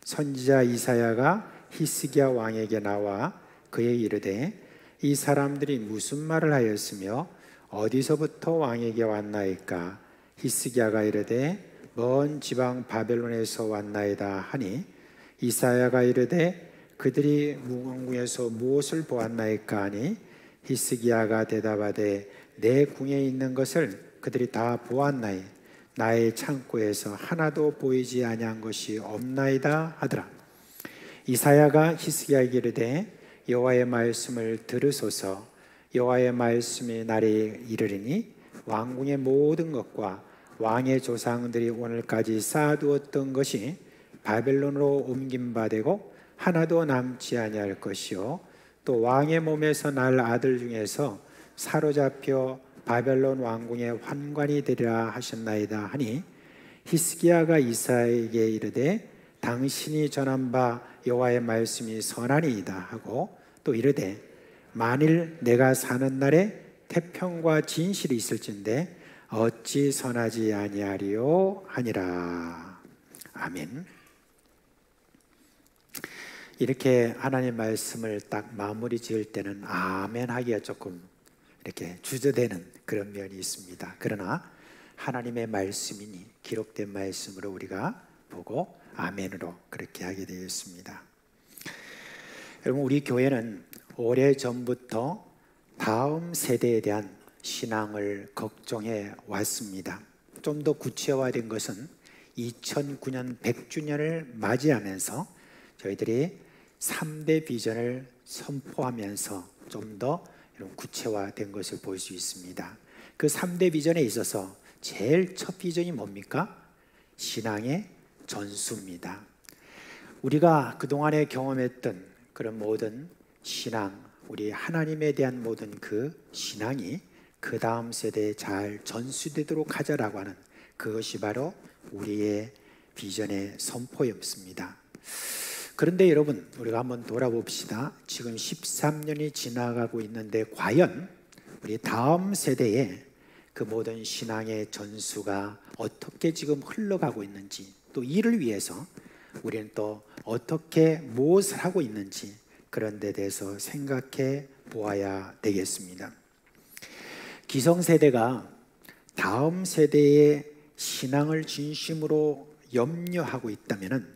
S6: 선지자 이사야가 히스기야 왕에게 나와 그의 이르되 이 사람들이 무슨 말을 하였으며 어디서부터 왕에게 왔나이까? 히스기야가 이르되 먼 지방 바벨론에서 왔나이다 하니 이사야가 이르되 그들이 왕궁에서 무엇을 보았나이까 하니 히스기야가 대답하되 내 궁에 있는 것을 그들이 다 보았나이 나의 창고에서 하나도 보이지 아니한 것이 없나이다 하더라. 이사야가 히스기야에게 이르되 여호와의 말씀을 들으소서. 여호와의 말씀이 날이 이르리니 왕궁의 모든 것과 왕의 조상들이 오늘까지 쌓아두었던 것이 바벨론으로 옮긴 바 되고 하나도 남지 아니할 것이요 또 왕의 몸에서 날 아들 중에서 사로잡혀 바벨론 왕궁의 환관이 되리라 하셨나이다 하니 히스기야가 이사야에게 이르되 당신이 전한 바 여호와의 말씀이 선하니이다 하고 또 이르되 만일 내가 사는 날에 태평과 진실이 있을진데 어찌 선하지 아니하리요 하니라. 아멘. 이렇게 하나님 말씀을 딱 마무리 지을 때는 아멘 하기가 조금 이렇게 주저되는 그런 면이 있습니다. 그러나 하나님의 말씀이니 기록된 말씀으로 우리가 보고 아멘으로 그렇게 하게 되었습니다. 여러분, 우리 교회는 오래전부터 다음 세대에 대한 신앙을 걱정해 왔습니다. 좀 더 구체화된 것은 2009년 100주년을 맞이하면서 저희들이 3대 비전을 선포하면서 좀 더 구체화된 것을 볼 수 있습니다. 그 3대 비전에 있어서 제일 첫 비전이 뭡니까? 신앙의 전수입니다. 우리가 그동안에 경험했던 그런 모든 신앙, 우리 하나님에 대한 모든 그 신앙이 그 다음 세대에 잘 전수되도록 하자라고 하는 그것이 바로 우리의 비전의 선포였습니다. 그런데 여러분, 우리가 한번 돌아봅시다. 지금 13년이 지나가고 있는데 과연 우리 다음 세대에 그 모든 신앙의 전수가 어떻게 지금 흘러가고 있는지, 또 이를 위해서 우리는 또 어떻게 무엇을 하고 있는지 그런 데 대해서 생각해 보아야 되겠습니다. 기성세대가 다음 세대의 신앙을 진심으로 염려하고 있다면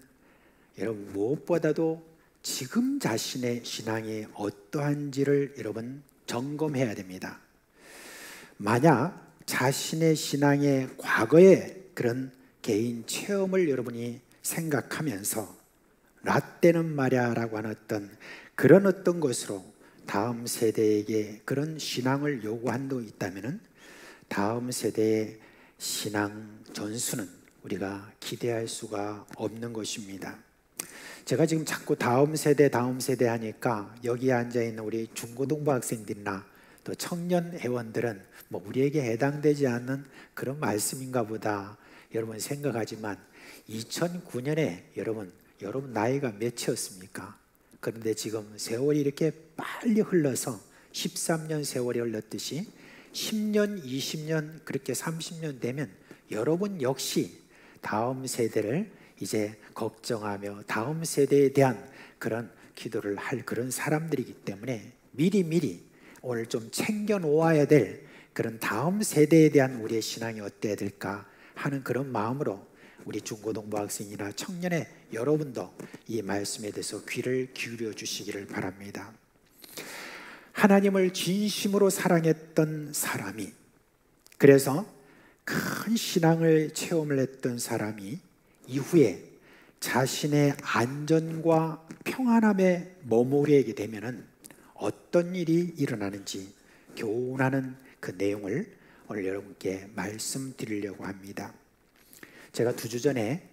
S6: 여러분, 무엇보다도 지금 자신의 신앙이 어떠한지를 여러분 점검해야 됩니다. 만약 자신의 신앙의 과거의 그런 개인 체험을 여러분이 생각하면서 라떼는 말이야 라고 하는 그런 어떤 것으로 다음 세대에게 그런 신앙을 요구한도 있다면 다음 세대의 신앙 전수는 우리가 기대할 수가 없는 것입니다. 제가 지금 자꾸 다음 세대 하니까 여기에 앉아있는 우리 중고등부 학생들이나 또 청년 회원들은 뭐 우리에게 해당되지 않는 그런 말씀인가 보다 여러분 생각하지만 2009년에 여러분 나이가 몇이었습니까? 그런데 지금 세월이 이렇게 빨리 흘러서 13년 세월이 흘렀듯이 10년, 20년, 그렇게 30년 되면 여러분 역시 다음 세대를 이제 걱정하며 다음 세대에 대한 그런 기도를 할 그런 사람들이기 때문에 미리 오늘 좀 챙겨 놓아야 될 그런 다음 세대에 대한 우리의 신앙이 어때야 될까 하는 그런 마음으로 우리 중고등부 학생이나 청년의 여러분도 이 말씀에 대해서 귀를 기울여 주시기를 바랍니다. 하나님을 진심으로 사랑했던 사람이, 그래서 큰 신앙을 체험을 했던 사람이 이후에 자신의 안전과 평안함에 머무르게 되면은 어떤 일이 일어나는지 교훈하는 그 내용을 오늘 여러분께 말씀드리려고 합니다. 제가 2주 전에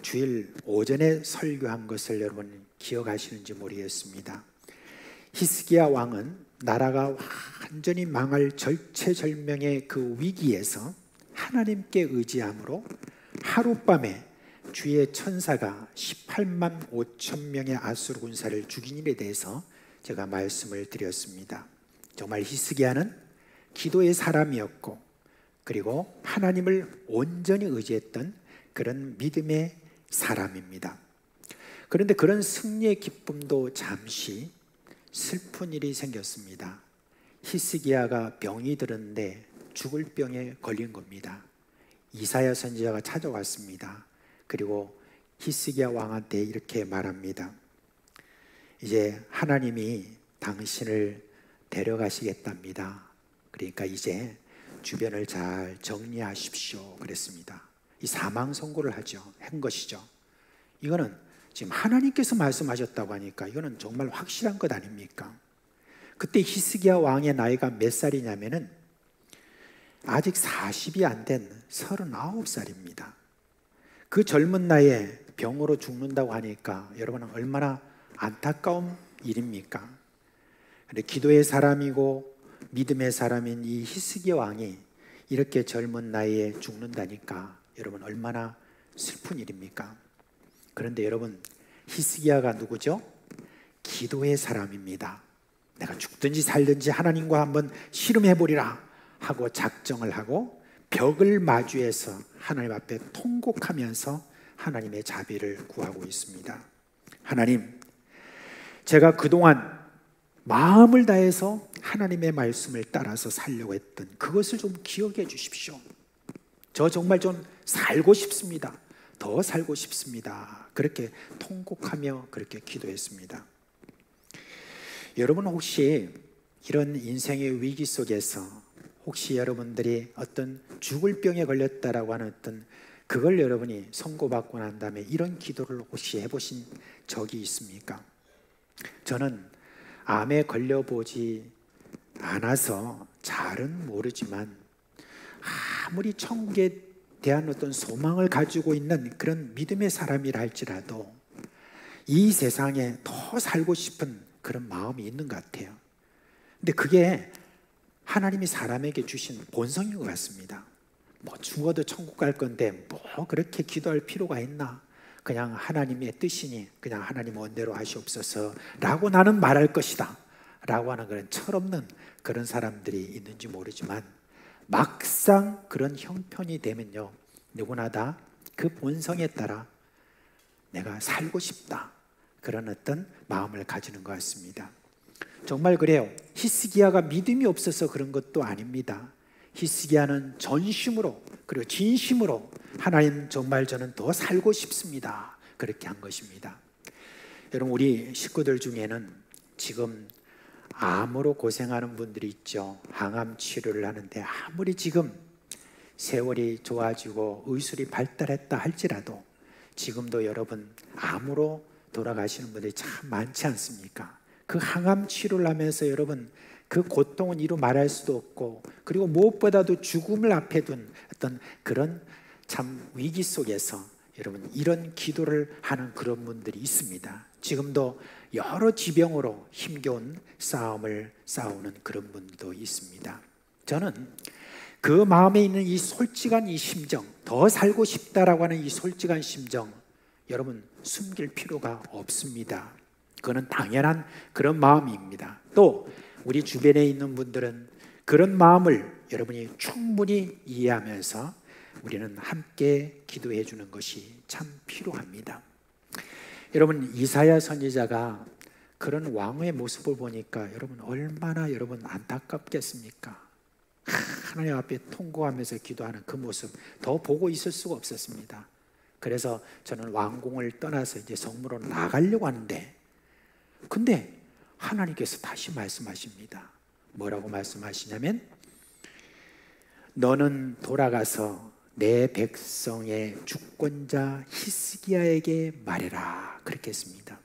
S6: 주일 오전에 설교한 것을 여러분 기억하시는지 모르겠습니다. 히스기야 왕은 나라가 완전히 망할 절체절명의 그 위기에서 하나님께 의지함으로 하룻밤에 주의 천사가 18만 5천 명의 아수르 군사를 죽인 일에 대해서 제가 말씀을 드렸습니다. 정말 히스기야는 기도의 사람이었고, 그리고 하나님을 온전히 의지했던 그런 믿음의 사람입니다. 그런데 그런 승리의 기쁨도 잠시 슬픈 일이 생겼습니다. 히스기야가 병이 들었는데 죽을 병에 걸린 겁니다. 이사야 선지자가 찾아왔습니다. 그리고 히스기야 왕한테 이렇게 말합니다. 이제 하나님이 당신을 데려가시겠답니다. 그러니까 이제 주변을 잘 정리하십시오 그랬습니다. 이 사망 선고를 한 것이죠. 이거는 지금 하나님께서 말씀하셨다고 하니까 이거는 정말 확실한 것 아닙니까? 그때 히스기야 왕의 나이가 몇 살이냐면은 아직 40이 안 된 39살입니다. 그 젊은 나이에 병으로 죽는다고 하니까 여러분은 얼마나 안타까운 일입니까? 근데 기도의 사람이고 믿음의 사람인 이 히스기야 왕이 이렇게 젊은 나이에 죽는다니까 여러분 얼마나 슬픈 일입니까? 그런데 여러분, 히스기야가 누구죠? 기도의 사람입니다. 내가 죽든지 살든지 하나님과 한번 씨름해보리라 하고 작정을 하고 벽을 마주해서 하나님 앞에 통곡하면서 하나님의 자비를 구하고 있습니다. 하나님, 제가 그동안 마음을 다해서 하나님의 말씀을 따라서 살려고 했던 그것을 좀 기억해 주십시오. 저 정말 좀 살고 싶습니다. 더 살고 싶습니다. 그렇게 통곡하며 그렇게 기도했습니다. 여러분 혹시 이런 인생의 위기 속에서 혹시 여러분들이 어떤 죽을 병에 걸렸다라고 하는 어떤 그걸 여러분이 선고받고 난 다음에 이런 기도를 혹시 해보신 적이 있습니까? 저는 암에 걸려보지 않아서 잘은 모르지만 아무리 천국에 대한 어떤 소망을 가지고 있는 그런 믿음의 사람이라 할지라도 이 세상에 더 살고 싶은 그런 마음이 있는 것 같아요. 근데 그게 하나님이 사람에게 주신 본성인 것 같습니다. 뭐 죽어도 천국 갈 건데 뭐 그렇게 기도할 필요가 있나? 그냥 하나님의 뜻이니 그냥 하나님 원대로 하시옵소서 라고 나는 말할 것이다 라고 하는 그런 철없는 그런 사람들이 있는지 모르지만 막상 그런 형편이 되면요, 누구나 다 그 본성에 따라 내가 살고 싶다 그런 어떤 마음을 가지는 것 같습니다. 정말 그래요. 히스기야가 믿음이 없어서 그런 것도 아닙니다. 히스기야는 전심으로 그리고 진심으로 하나님 정말 저는 더 살고 싶습니다 그렇게 한 것입니다. 여러분, 우리 식구들 중에는 지금 암으로 고생하는 분들이 있죠. 항암 치료를 하는데 아무리 지금 세월이 좋아지고 의술이 발달했다 할지라도 지금도 여러분 암으로 돌아가시는 분들이 참 많지 않습니까? 그 항암 치료를 하면서 여러분 그 고통은 이루 말할 수도 없고, 그리고 무엇보다도 죽음을 앞에 둔 어떤 그런 참 위기 속에서 여러분 이런 기도를 하는 그런 분들이 있습니다. 지금도 여러 지병으로 힘겨운 싸움을 싸우는 그런 분도 있습니다. 저는 그 마음에 있는 이 솔직한 이 심정, 더 살고 싶다라고 하는 이 솔직한 심정, 여러분 숨길 필요가 없습니다. 그거는 당연한 그런 마음입니다. 또 우리 주변에 있는 분들은 그런 마음을 여러분이 충분히 이해하면서 우리는 함께 기도해 주는 것이 참 필요합니다. 여러분, 이사야 선지자가 그런 왕의 모습을 보니까 여러분 얼마나 여러분 안타깝겠습니까? 하나님 앞에 통곡하면서 기도하는 그 모습 더 보고 있을 수가 없었습니다. 그래서 저는 왕궁을 떠나서 이제 성문으로 나가려고 하는데, 근데 하나님께서 다시 말씀하십니다. 뭐라고 말씀하시냐면, 너는 돌아가서 내 백성의 주권자 히스기야에게 말해라, 그렇게 했습니다.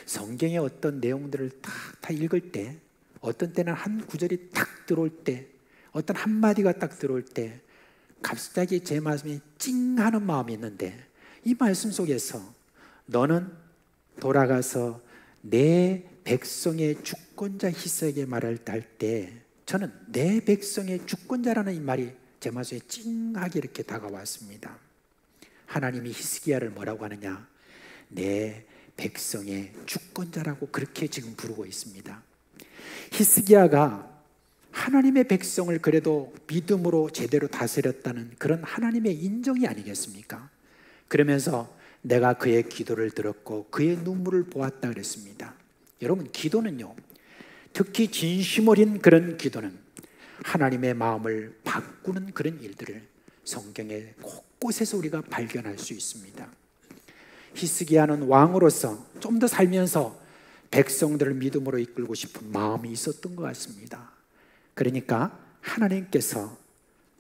S6: 성경의 어떤 내용들을 다 읽을 때, 어떤 때는 한 구절이 딱 들어올 때, 어떤 한마디가 딱 들어올 때 갑자기 제 마음에 찡 하는 마음이 있는데, 이 말씀 속에서 너는 돌아가서 내 백성의 주권자 히스기야에게 말할 때, 저는 내 백성의 주권자라는 이 말이 제 마음에 찡하게 이렇게 다가왔습니다. 하나님이 히스기야를 뭐라고 하느냐? 내 백성의 주권자라고 그렇게 지금 부르고 있습니다. 히스기야가 하나님의 백성을 그래도 믿음으로 제대로 다스렸다는 그런 하나님의 인정이 아니겠습니까? 그러면서 내가 그의 기도를 들었고 그의 눈물을 보았다 그랬습니다. 여러분, 기도는요, 특히 진심 어린 그런 기도는 하나님의 마음을 바꾸는 그런 일들을 성경의 곳곳에서 우리가 발견할 수 있습니다. 히스기야는 왕으로서 좀 더 살면서 백성들을 믿음으로 이끌고 싶은 마음이 있었던 것 같습니다. 그러니까 하나님께서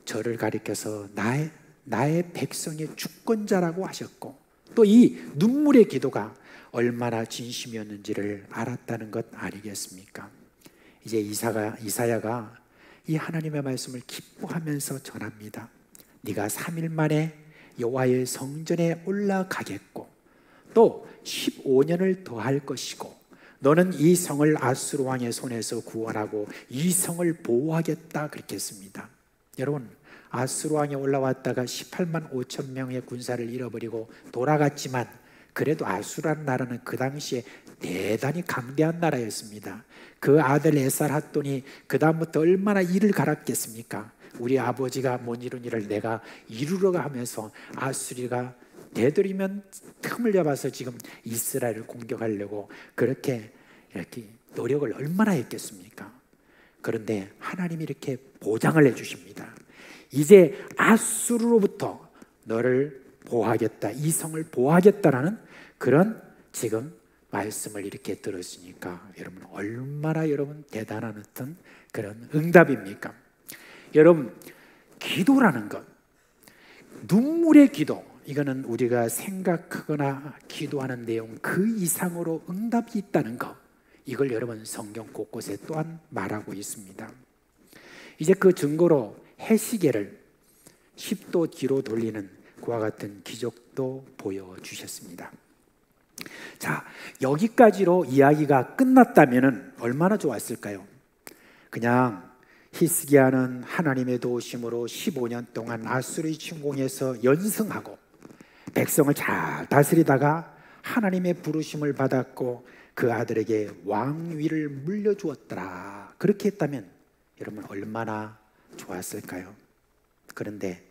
S6: 저를 가리켜서 나의 백성의 주권자라고 하셨고, 또 이 눈물의 기도가 얼마나 진심이었는지를 알았다는 것 아니겠습니까? 이제 이사야가 이 하나님의 말씀을 기뻐하면서 전합니다. 네가 3일 만에 여호와의 성전에 올라가겠고 또 15년을 더할 것이고 너는 이 성을 아수르 왕의 손에서 구원하고 이 성을 보호하겠다, 그렇게 했습니다. 여러분, 아수르 왕이 올라왔다가 18만 5천 명의 군사를 잃어버리고 돌아갔지만, 그래도 아수르라는 나라는 그 당시에 대단히 강대한 나라였습니다. 그 아들 에살핫돈이 그 다음부터 얼마나 일을 갈았겠습니까? 우리 아버지가 못 이룬 일을 내가 이루려고 하면서 아수리가 되도록이면 틈을 잡아서 지금 이스라엘을 공격하려고 그렇게 이렇게 노력을 얼마나 했겠습니까? 그런데 하나님이 이렇게 보장을 해주십니다. 이제 아수르로부터 너를 보호하겠다, 이 성을 보호하겠다라는 그런 지금 말씀을 이렇게 들었으니까 여러분, 얼마나 여러분 대단한 어떤 그런 응답입니까? 여러분, 기도라는 것, 눈물의 기도, 이거는 우리가 생각하거나 기도하는 내용 그 이상으로 응답이 있다는 것, 이걸 여러분 성경 곳곳에 또한 말하고 있습니다. 이제 그 증거로 해시계를 10도 뒤로 돌리는 그와 같은 기적도 보여주셨습니다. 자, 여기까지로 이야기가 끝났다면 얼마나 좋았을까요? 그냥 히스기야는 하나님의 도우심으로 15년 동안 아수르의 침공에서 연승하고 백성을 잘 다스리다가 하나님의 부르심을 받았고 그 아들에게 왕위를 물려주었더라, 그렇게 했다면 여러분 얼마나 좋았을까요? 그런데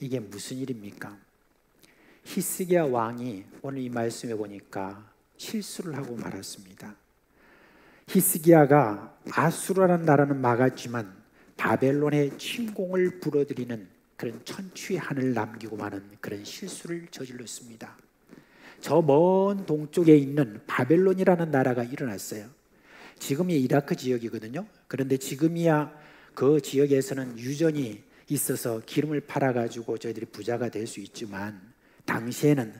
S6: 이게 무슨 일입니까? 히스기야 왕이 오늘 이 말씀에 보니까 실수를 하고 말았습니다. 히스기야가 아수르라는 나라는 막았지만 바벨론의 침공을 불어들이는 그런 천추의 한을 남기고 마는 그런 실수를 저질렀습니다. 저 먼 동쪽에 있는 바벨론이라는 나라가 일어났어요. 지금이 이라크 지역이거든요. 그런데 지금이야 그 지역에서는 유전이 있어서 기름을 팔아가지고 저희들이 부자가 될 수 있지만, 당시에는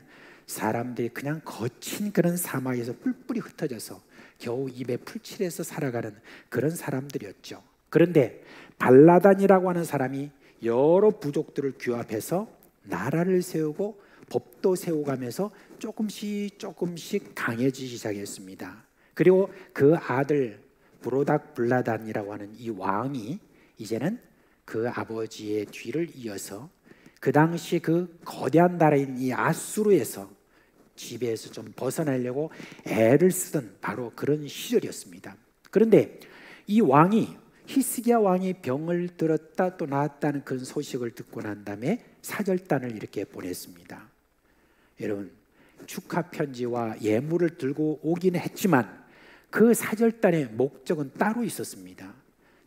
S6: 사람들이 그냥 거친 그런 사막에서 뿔뿔이 흩어져서 겨우 입에 풀칠해서 살아가는 그런 사람들이었죠. 그런데 발라단이라고 하는 사람이 여러 부족들을 규합해서 나라를 세우고 법도 세워가면서 조금씩 강해지기 시작했습니다. 그리고 그 아들 브로닥 블라단이라고 하는 이 왕이 이제는 그 아버지의 뒤를 이어서 그 당시 그 거대한 나라인 이 아수르에서 지배에서 좀 벗어나려고 애를 쓰던 바로 그런 시절이었습니다. 그런데 이 왕이, 히스기야 왕이 병을 들었다 또 나았다는 그런 소식을 듣고 난 다음에 사절단을 이렇게 보냈습니다. 여러분, 축하 편지와 예물을 들고 오기는 했지만 그 사절단의 목적은 따로 있었습니다.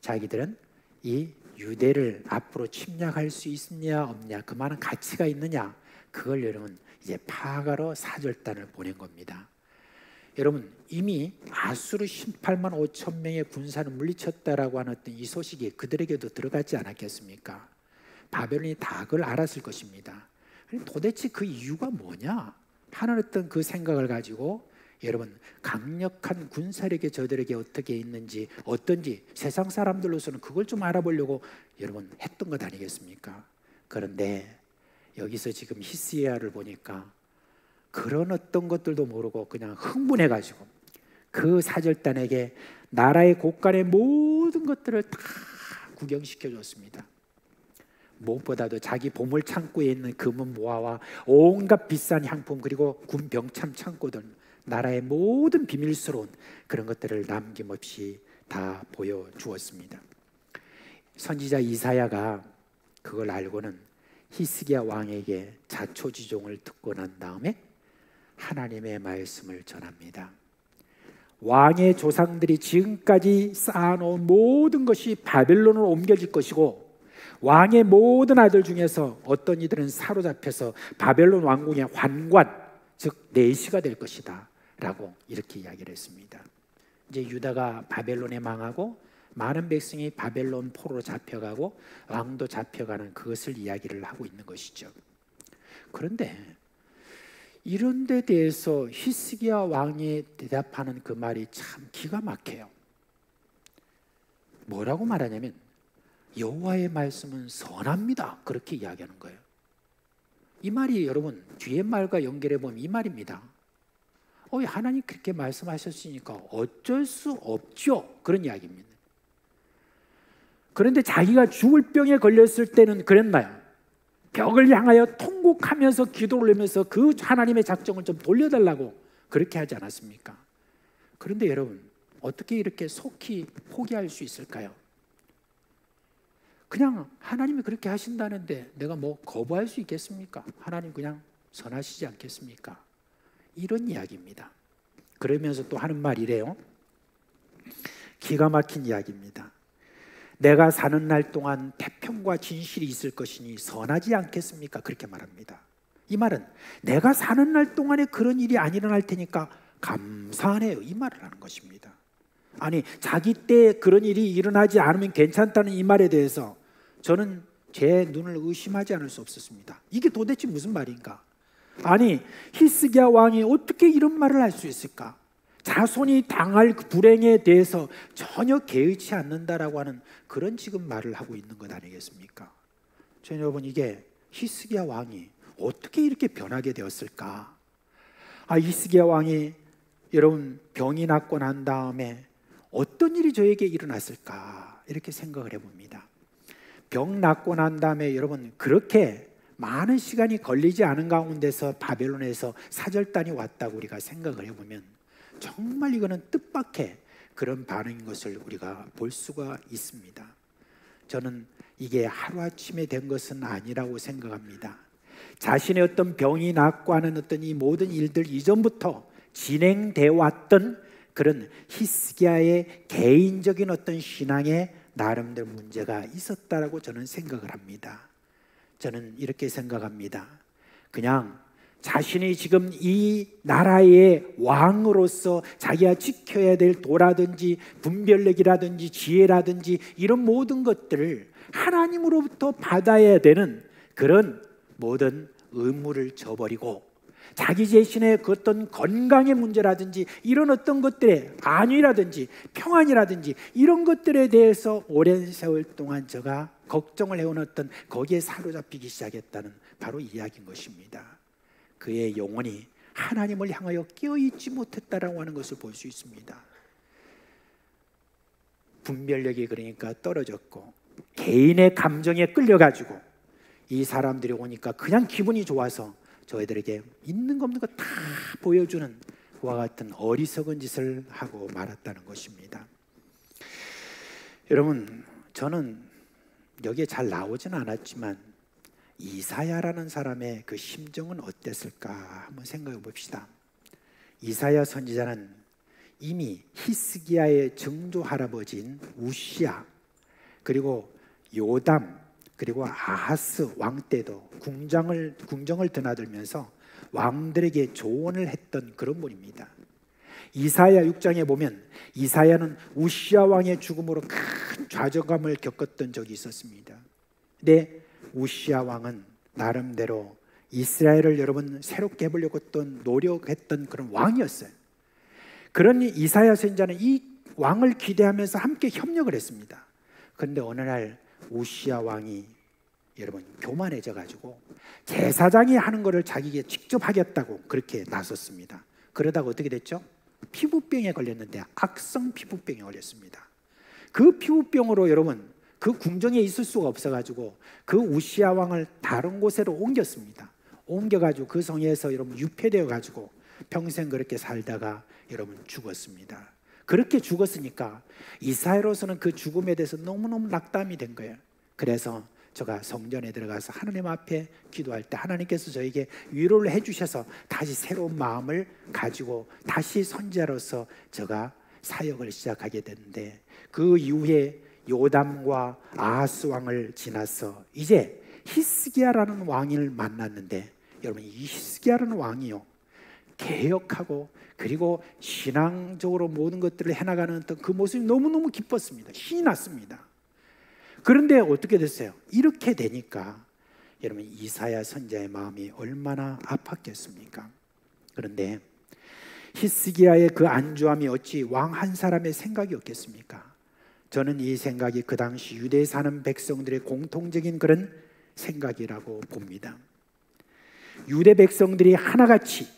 S6: 자기들은 이 유대를 앞으로 침략할 수 있느냐 없냐, 그 많은 가치가 있느냐, 그걸 여러분 이제 파악하러 사절단을 보낸 겁니다. 여러분, 이미 아수르 18만 5천 명의 군사를 물리쳤다라고 하는 어떤 이 소식이 그들에게도 들어가지 않았겠습니까? 바벨론이 다 그걸 알았을 것입니다. 도대체 그 이유가 뭐냐 하는 어떤 그 생각을 가지고 여러분, 강력한 군사력이 저들에게 어떻게 있는지 어떤지 세상 사람들로서는 그걸 좀 알아보려고 여러분 했던 것 아니겠습니까? 그런데 여기서 지금 히스기야를 보니까 그런 어떤 것들도 모르고 그냥 흥분해가지고 그 사절단에게 나라의 곳간의 모든 것들을 다 구경시켜 줬습니다. 무엇보다도 자기 보물 창고에 있는 금은 모아와 온갖 비싼 향품, 그리고 군 병참 창고들, 나라의 모든 비밀스러운 그런 것들을 남김없이 다 보여주었습니다. 선지자 이사야가 그걸 알고는 히스기야 왕에게 자초지종을 듣고 난 다음에 하나님의 말씀을 전합니다. 왕의 조상들이 지금까지 쌓아놓은 모든 것이 바벨론으로 옮겨질 것이고, 왕의 모든 아들 중에서 어떤 이들은 사로잡혀서 바벨론 왕궁의 환관, 즉 내시가 될 것이다 라고 이렇게 이야기를 했습니다. 이제 유다가 바벨론에 망하고 많은 백성이 바벨론 포로로 잡혀가고 왕도 잡혀가는 그것을 이야기를 하고 있는 것이죠. 그런데 이런 데 대해서 히스기야 왕이 대답하는 그 말이 참 기가 막혀요. 뭐라고 말하냐면 여호와의 말씀은 선합니다, 그렇게 이야기하는 거예요. 이 말이 여러분 뒤에 말과 연결해 보면 이 말입니다. 하나님 그렇게 말씀하셨으니까 어쩔 수 없죠, 그런 이야기입니다. 그런데 자기가 죽을 병에 걸렸을 때는 그랬나요? 벽을 향하여 통곡하면서 기도를 하면서 그 하나님의 작정을 좀 돌려달라고 그렇게 하지 않았습니까? 그런데 여러분, 어떻게 이렇게 속히 포기할 수 있을까요? 그냥 하나님이 그렇게 하신다는데 내가 뭐 거부할 수 있겠습니까? 하나님 그냥 선하시지 않겠습니까? 이런 이야기입니다. 그러면서 또 하는 말이래요. 기가 막힌 이야기입니다. 내가 사는 날 동안 태평과 진실이 있을 것이니 선하지 않겠습니까? 그렇게 말합니다. 이 말은 내가 사는 날 동안에 그런 일이 안 일어날 테니까 감사하네요, 이 말을 하는 것입니다. 아니, 자기 때 그런 일이 일어나지 않으면 괜찮다는 이 말에 대해서 저는 제 눈을 의심하지 않을 수 없었습니다. 이게 도대체 무슨 말인가? 아니, 히스기야 왕이 어떻게 이런 말을 할 수 있을까? 자손이 당할 그 불행에 대해서 전혀 개의치 않는다라고 하는 그런 지금 말을 하고 있는 것 아니겠습니까? 여러분, 이게 히스기야 왕이 어떻게 이렇게 변하게 되었을까? 히스기야 왕이 여러분 병이 낫고 난 다음에 어떤 일이 저에게 일어났을까? 이렇게 생각을 해봅니다. 병 낫고 난 다음에 여러분 그렇게 많은 시간이 걸리지 않은 가운데서 바벨론에서 사절단이 왔다고 우리가 생각을 해보면 정말 이거는 뜻밖의 그런 반응인 것을 우리가 볼 수가 있습니다. 저는 이게 하루아침에 된 것은 아니라고 생각합니다. 자신의 어떤 병이 낫고 하는 어떤 이 모든 일들 이전부터 진행되어 왔던 그런 히스기야의 개인적인 어떤 신앙에 나름대로 문제가 있었다라고 저는 생각을 합니다. 저는 이렇게 생각합니다. 그냥 자신이 지금 이 나라의 왕으로서 자기가 지켜야 될 도라든지 분별력이라든지 지혜라든지 이런 모든 것들을 하나님으로부터 받아야 되는 그런 모든 의무를 저버리고 자기 자신의 그 어떤 건강의 문제라든지 이런 어떤 것들의 안위라든지 평안이라든지 이런 것들에 대해서 오랜 세월 동안 제가 걱정을 해온 어떤 거기에 사로잡히기 시작했다는 바로 이 이야기인 것입니다. 그의 영혼이 하나님을 향하여 깨어있지 못했다라고 하는 것을 볼 수 있습니다. 분별력이 그러니까 떨어졌고 개인의 감정에 끌려가지고 이 사람들이 오니까 그냥 기분이 좋아서 저희들에게 있는 거 없는 거 다 보여주는 그와 같은 어리석은 짓을 하고 말았다는 것입니다. 여러분, 저는 여기에 잘 나오지는 않았지만 이사야라는 사람의 그 심정은 어땠을까 한번 생각해 봅시다. 이사야 선지자는 이미 히스기야의 증조 할아버지인 우시야 그리고 요담 그리고 아하스 왕 때도 궁정을 드나들면서 왕들에게 조언을 했던 그런 분입니다. 이사야 6장에 보면 이사야는 우시야 왕의 죽음으로 큰 좌절감을 겪었던 적이 있었습니다. 근데 우시야 왕은 나름대로 이스라엘을 여러분 새롭게 해보려고 노력했던 그런 왕이었어요. 그러니 이사야 선지자는 이 왕을 기대하면서 함께 협력을 했습니다. 그런데 어느 날 우시야 왕이 여러분 교만해져 가지고 제사장이 하는 것을 자기에게 직접 하겠다고 그렇게 나섰습니다. 그러다가 어떻게 됐죠? 피부병에 걸렸는데 악성 피부병에 걸렸습니다. 그 피부병으로 여러분 그 궁정에 있을 수가 없어가지고 그 우시야 왕을 다른 곳으로 옮겼습니다. 옮겨가지고 그 성에서 여러분 유폐되어 가지고 평생 그렇게 살다가 여러분 죽었습니다. 그렇게 죽었으니까 이사야로서는 그 죽음에 대해서 너무너무 낙담이 된 거예요. 그래서 제가 성전에 들어가서 하나님 앞에 기도할 때 하나님께서 저에게 위로를 해주셔서 다시 새로운 마음을 가지고 다시 선지자로서 제가 사역을 시작하게 됐는데, 그 이후에 요담과 아하스 왕을 지나서 이제 히스기야라는 왕을 만났는데, 여러분 이 히스기야라는 왕이요 개혁하고 그리고 신앙적으로 모든 것들을 해나가는 어떤 그 모습이 너무너무 기뻤습니다. 신이 났습니다. 그런데 어떻게 됐어요? 이렇게 되니까 여러분 이사야 선지자의 마음이 얼마나 아팠겠습니까? 그런데 히스기야의 그 안주함이 어찌 왕 한 사람의 생각이었겠습니까? 저는 이 생각이 그 당시 유대에 사는 백성들의 공통적인 그런 생각이라고 봅니다. 유대 백성들이 하나같이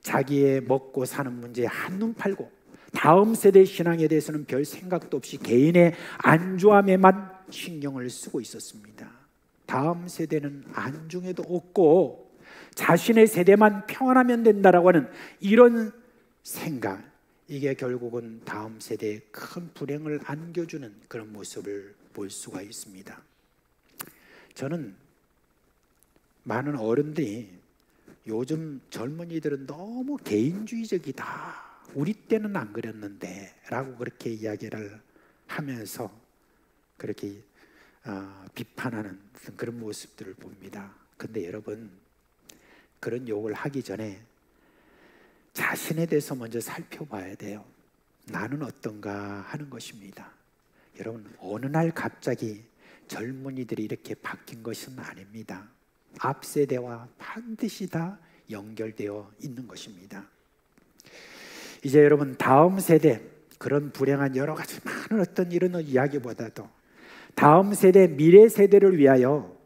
S6: 자기의 먹고 사는 문제에 한눈 팔고 다음 세대 신앙에 대해서는 별 생각도 없이 개인의 안주함에만 신경을 쓰고 있었습니다. 다음 세대는 안중에도 없고 자신의 세대만 평안하면 된다라고 하는 이런 생각, 이게 결국은 다음 세대에 큰 불행을 안겨주는 그런 모습을 볼 수가 있습니다. 저는 많은 어른들이 요즘 젊은이들은 너무 개인주의적이다, 우리 때는 안 그랬는데 라고 그렇게 이야기를 하면서 그렇게 비판하는 그런 모습들을 봅니다. 근데 여러분, 그런 욕을 하기 전에 자신에 대해서 먼저 살펴봐야 돼요. 나는 어떤가 하는 것입니다. 여러분, 어느 날 갑자기 젊은이들이 이렇게 바뀐 것은 아닙니다. 앞세대와 반드시 다 연결되어 있는 것입니다. 이제 여러분 다음 세대, 그런 불행한 여러 가지 많은 어떤 이런 이야기보다도 다음 세대, 미래 세대를 위하여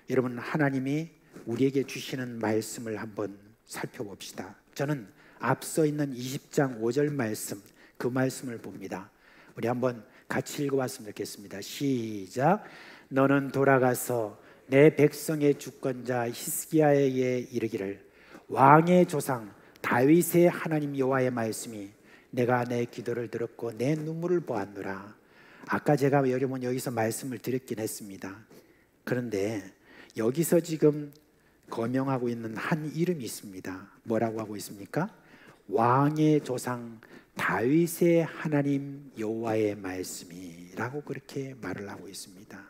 S6: 여러분 하나님이 우리에게 주시는 말씀을 한번 살펴봅시다. 저는 앞서 있는 20장 5절 말씀, 그 말씀을 봅니다. 우리 한번 같이 읽어봤으면 좋겠습니다. 시작. 너는 돌아가서 내 백성의 주권자 히스기야에게 이르기를, 왕의 조상 다윗의 하나님 여호와의 말씀이 내가 내 기도를 들었고 내 눈물을 보았노라. 아까 제가 여러분 여기서 말씀을 드렸긴 했습니다. 그런데 여기서 지금 거명하고 있는 한 이름이 있습니다. 뭐라고 하고 있습니까? 왕의 조상 다윗의 하나님 여호와의 말씀이라고 그렇게 말을 하고 있습니다.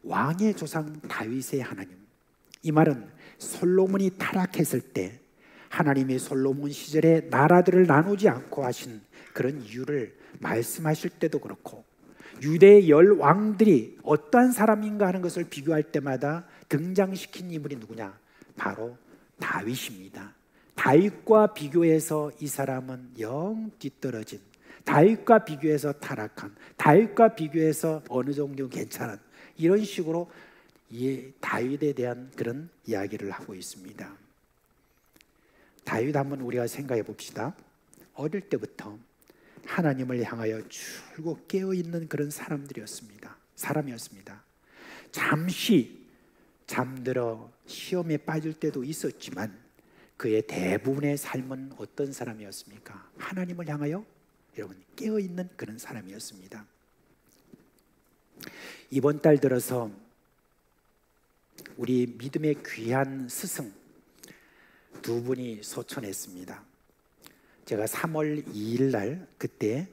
S6: 왕의 조상 다윗의 하나님, 이 말은 솔로몬이 타락했을 때 하나님이 솔로몬 시절에 나라들을 나누지 않고 하신 그런 이유를 말씀하실 때도 그렇고, 유대의 10왕들이 어떠한 사람인가 하는 것을 비교할 때마다 등장시킨 인물이 누구냐? 바로 다윗입니다. 다윗과 비교해서 이 사람은 영 뒤떨어진, 다윗과 비교해서 타락한, 다윗과 비교해서 어느 정도 괜찮은, 이런 식으로 이 다윗에 대한 그런 이야기를 하고 있습니다. 다윗 한번 우리가 생각해 봅시다. 어릴 때부터 하나님을 향하여 줄곧 깨어있는 그런 사람이었습니다. 잠시 잠들어 시험에 빠질 때도 있었지만 그의 대부분의 삶은 어떤 사람이었습니까? 하나님을 향하여 여러분 깨어있는 그런 사람이었습니다. 이번 달 들어서 우리 믿음의 귀한 스승 두 분이 소천했습니다. 제가 3월 2일 날 그때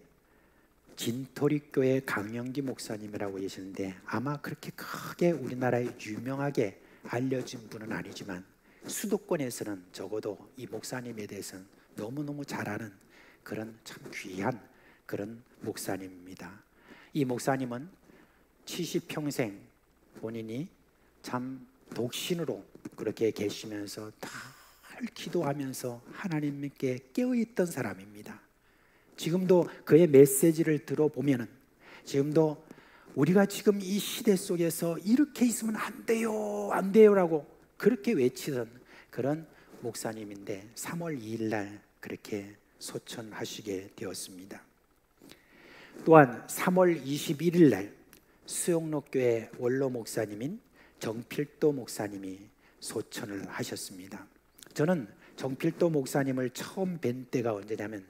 S6: 진토리교회 강영기 목사님이라고 계시는데 아마 그렇게 크게 우리나라에 유명하게 알려진 분은 아니지만 수도권에서는 적어도 이 목사님에 대해서는 너무너무 잘 아는 그런 참 귀한 그런 목사님입니다. 이 목사님은 70평생 본인이 참 독신으로 그렇게 계시면서 늘 기도하면서 하나님께 깨어있던 사람입니다. 지금도 그의 메시지를 들어보면은 지금도 우리가 지금 이 시대 속에서 이렇게 있으면 안 돼요, 안 돼요라고 그렇게 외치던 그런 목사님인데 3월 2일 날 그렇게 소천하시게 되었습니다. 또한 3월 21일 날 수영록교회 원로 목사님인 정필도 목사님이 소천을 하셨습니다. 저는 정필도 목사님을 처음 뵌 때가 언제냐면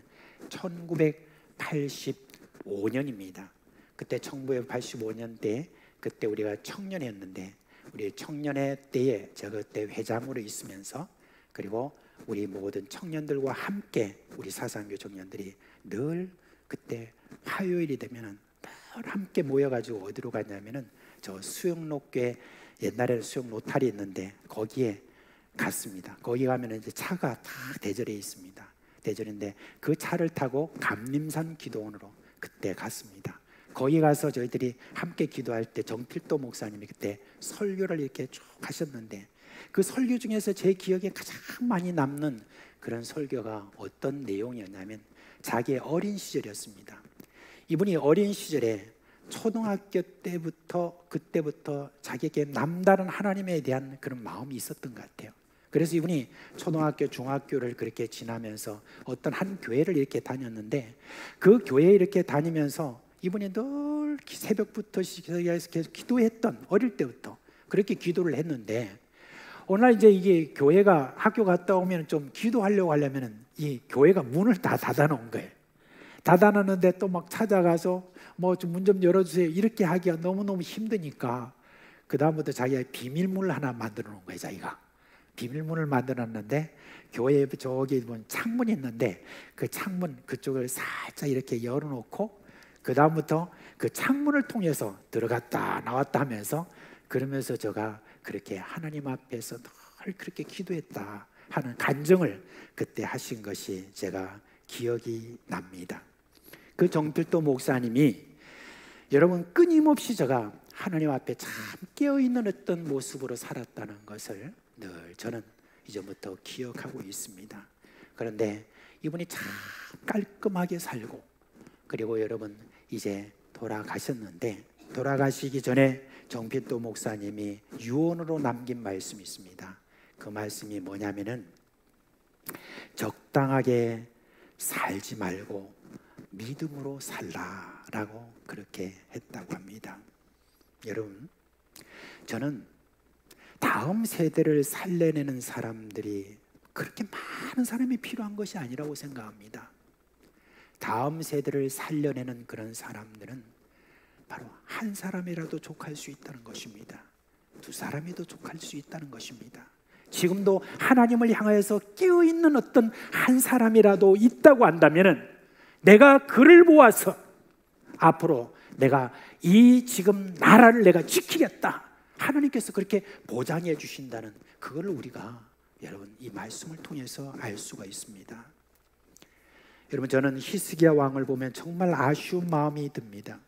S6: 1985년입니다. 그때 1985년 때 그때 우리가 청년이었는데 우리 청년회 때에 제가 그때 회장으로 있으면서 그리고 우리 모든 청년들과 함께 우리 사상교 청년들이 늘 그때 화요일이 되면은 늘 함께 모여가지고 어디로 갔냐면은 저 수영록교회 옛날에는 수영 로탈이 있는데 거기에 갔습니다. 거기 가면 이제 차가 다 대절해 있습니다. 대절인데 그 차를 타고 감림산 기도원으로 그때 갔습니다. 거기 가서 저희들이 함께 기도할 때 정필도 목사님이 그때 설교를 이렇게 쭉 하셨는데 그 설교 중에서 제 기억에 가장 많이 남는 그런 설교가 어떤 내용이었냐면 자기의 어린 시절이었습니다. 이분이 어린 시절에 초등학교 때부터 그때부터 자기에게 남다른 하나님에 대한 그런 마음이 있었던 것 같아요. 그래서 이분이 초등학교, 중학교를 그렇게 지나면서 어떤 한 교회를 이렇게 다녔는데 그 교회에 이렇게 다니면서 이분이 늘 새벽부터 시작해서 계속 기도했던 어릴 때부터 그렇게 기도를 했는데 어느 날 이제 이게 교회가 학교 갔다 오면 좀 기도하려고 하려면 이 교회가 문을 다 닫아놓은 거예요. 닫아놨는데 또 막 찾아가서 뭐 좀 문 좀 열어주세요 이렇게 하기가 너무너무 힘드니까 그 다음부터 자기가 비밀문을 하나 만들어 놓은 거예요. 자기가 비밀문을 만들었는데 교회에 저기 보면 창문이 있는데 그 창문 그쪽을 살짝 이렇게 열어놓고 그 다음부터 그 창문을 통해서 들어갔다 나왔다 하면서 그러면서 제가 그렇게 하나님 앞에서 늘 그렇게 기도했다 하는 간증을 그때 하신 것이 제가 기억이 납니다. 그 정필도 목사님이 여러분 끊임없이 제가 하나님 앞에 참 깨어있는 어떤 모습으로 살았다는 것을 늘 저는 이전부터 기억하고 있습니다. 그런데 이분이 참 깔끔하게 살고 그리고 여러분 이제 돌아가셨는데 돌아가시기 전에 정필도 목사님이 유언으로 남긴 말씀이 있습니다. 그 말씀이 뭐냐면은 적당하게 살지 말고 믿음으로 살라라고 그렇게 했다고 합니다. 여러분 저는 다음 세대를 살려내는 사람들이 그렇게 많은 사람이 필요한 것이 아니라고 생각합니다. 다음 세대를 살려내는 그런 사람들은 바로 한 사람이라도 족할 수 있다는 것입니다. 두 사람이도 족할 수 있다는 것입니다. 지금도 하나님을 향해서 깨어있는 어떤 한 사람이라도 있다고 한다면 내가 그를 모아서 앞으로 내가 이 지금 나라를 내가 지키겠다 하나님께서 그렇게 보장해 주신다는 그걸 우리가 여러분 이 말씀을 통해서 알 수가 있습니다. 여러분 저는 히스기야 왕을 보면 정말 아쉬운 마음이 듭니다.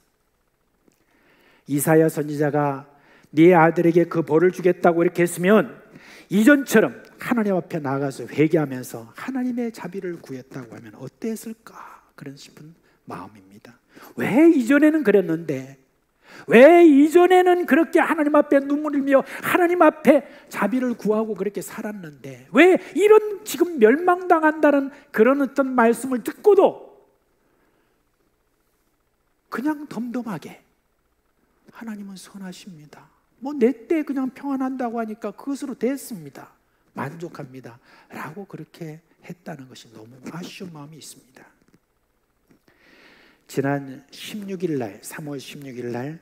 S6: 이사야 선지자가 네 아들에게 그 벌을 주겠다고 이렇게 했으면 이전처럼 하나님 앞에 나가서 회개하면서 하나님의 자비를 구했다고 하면 어땠을까 그런 싶은 마음입니다. 왜 이전에는 그랬는데 왜 이전에는 그렇게 하나님 앞에 눈물을 흘리며 하나님 앞에 자비를 구하고 그렇게 살았는데 왜 이런 지금 멸망당한다는 그런 어떤 말씀을 듣고도 그냥 덤덤하게 하나님은 선하십니다. 뭐 내 때 그냥 평안한다고 하니까 그것으로 됐습니다. 만족합니다. 라고 그렇게 했다는 것이 너무 아쉬운 마음이 있습니다. 지난 16일 날 3월 16일 날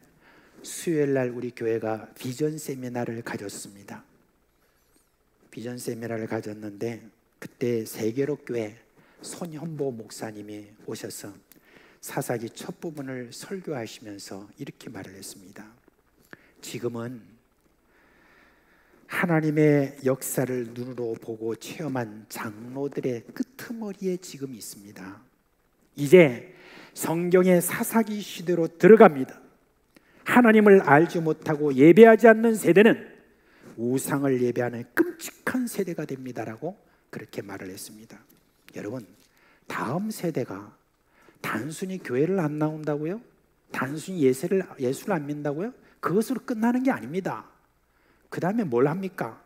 S6: 수요일 날 우리 교회가 비전 세미나를 가졌습니다. 비전 세미나를 가졌는데 그때 세계로 교회 손현보 목사님이 오셔서 사사기 첫 부분을 설교하시면서 이렇게 말을 했습니다. 지금은 하나님의 역사를 눈으로 보고 체험한 장로들의 끄트머리에 지금 있습니다. 이제 성경의 사사기 시대로 들어갑니다. 하나님을 알지 못하고 예배하지 않는 세대는 우상을 예배하는 끔찍한 세대가 됩니다라고 그렇게 말을 했습니다. 여러분, 다음 세대가 단순히 교회를 안 나온다고요? 단순히 예수를 안 믿는다고요? 그것으로 끝나는 게 아닙니다. 그 다음에 뭘 합니까?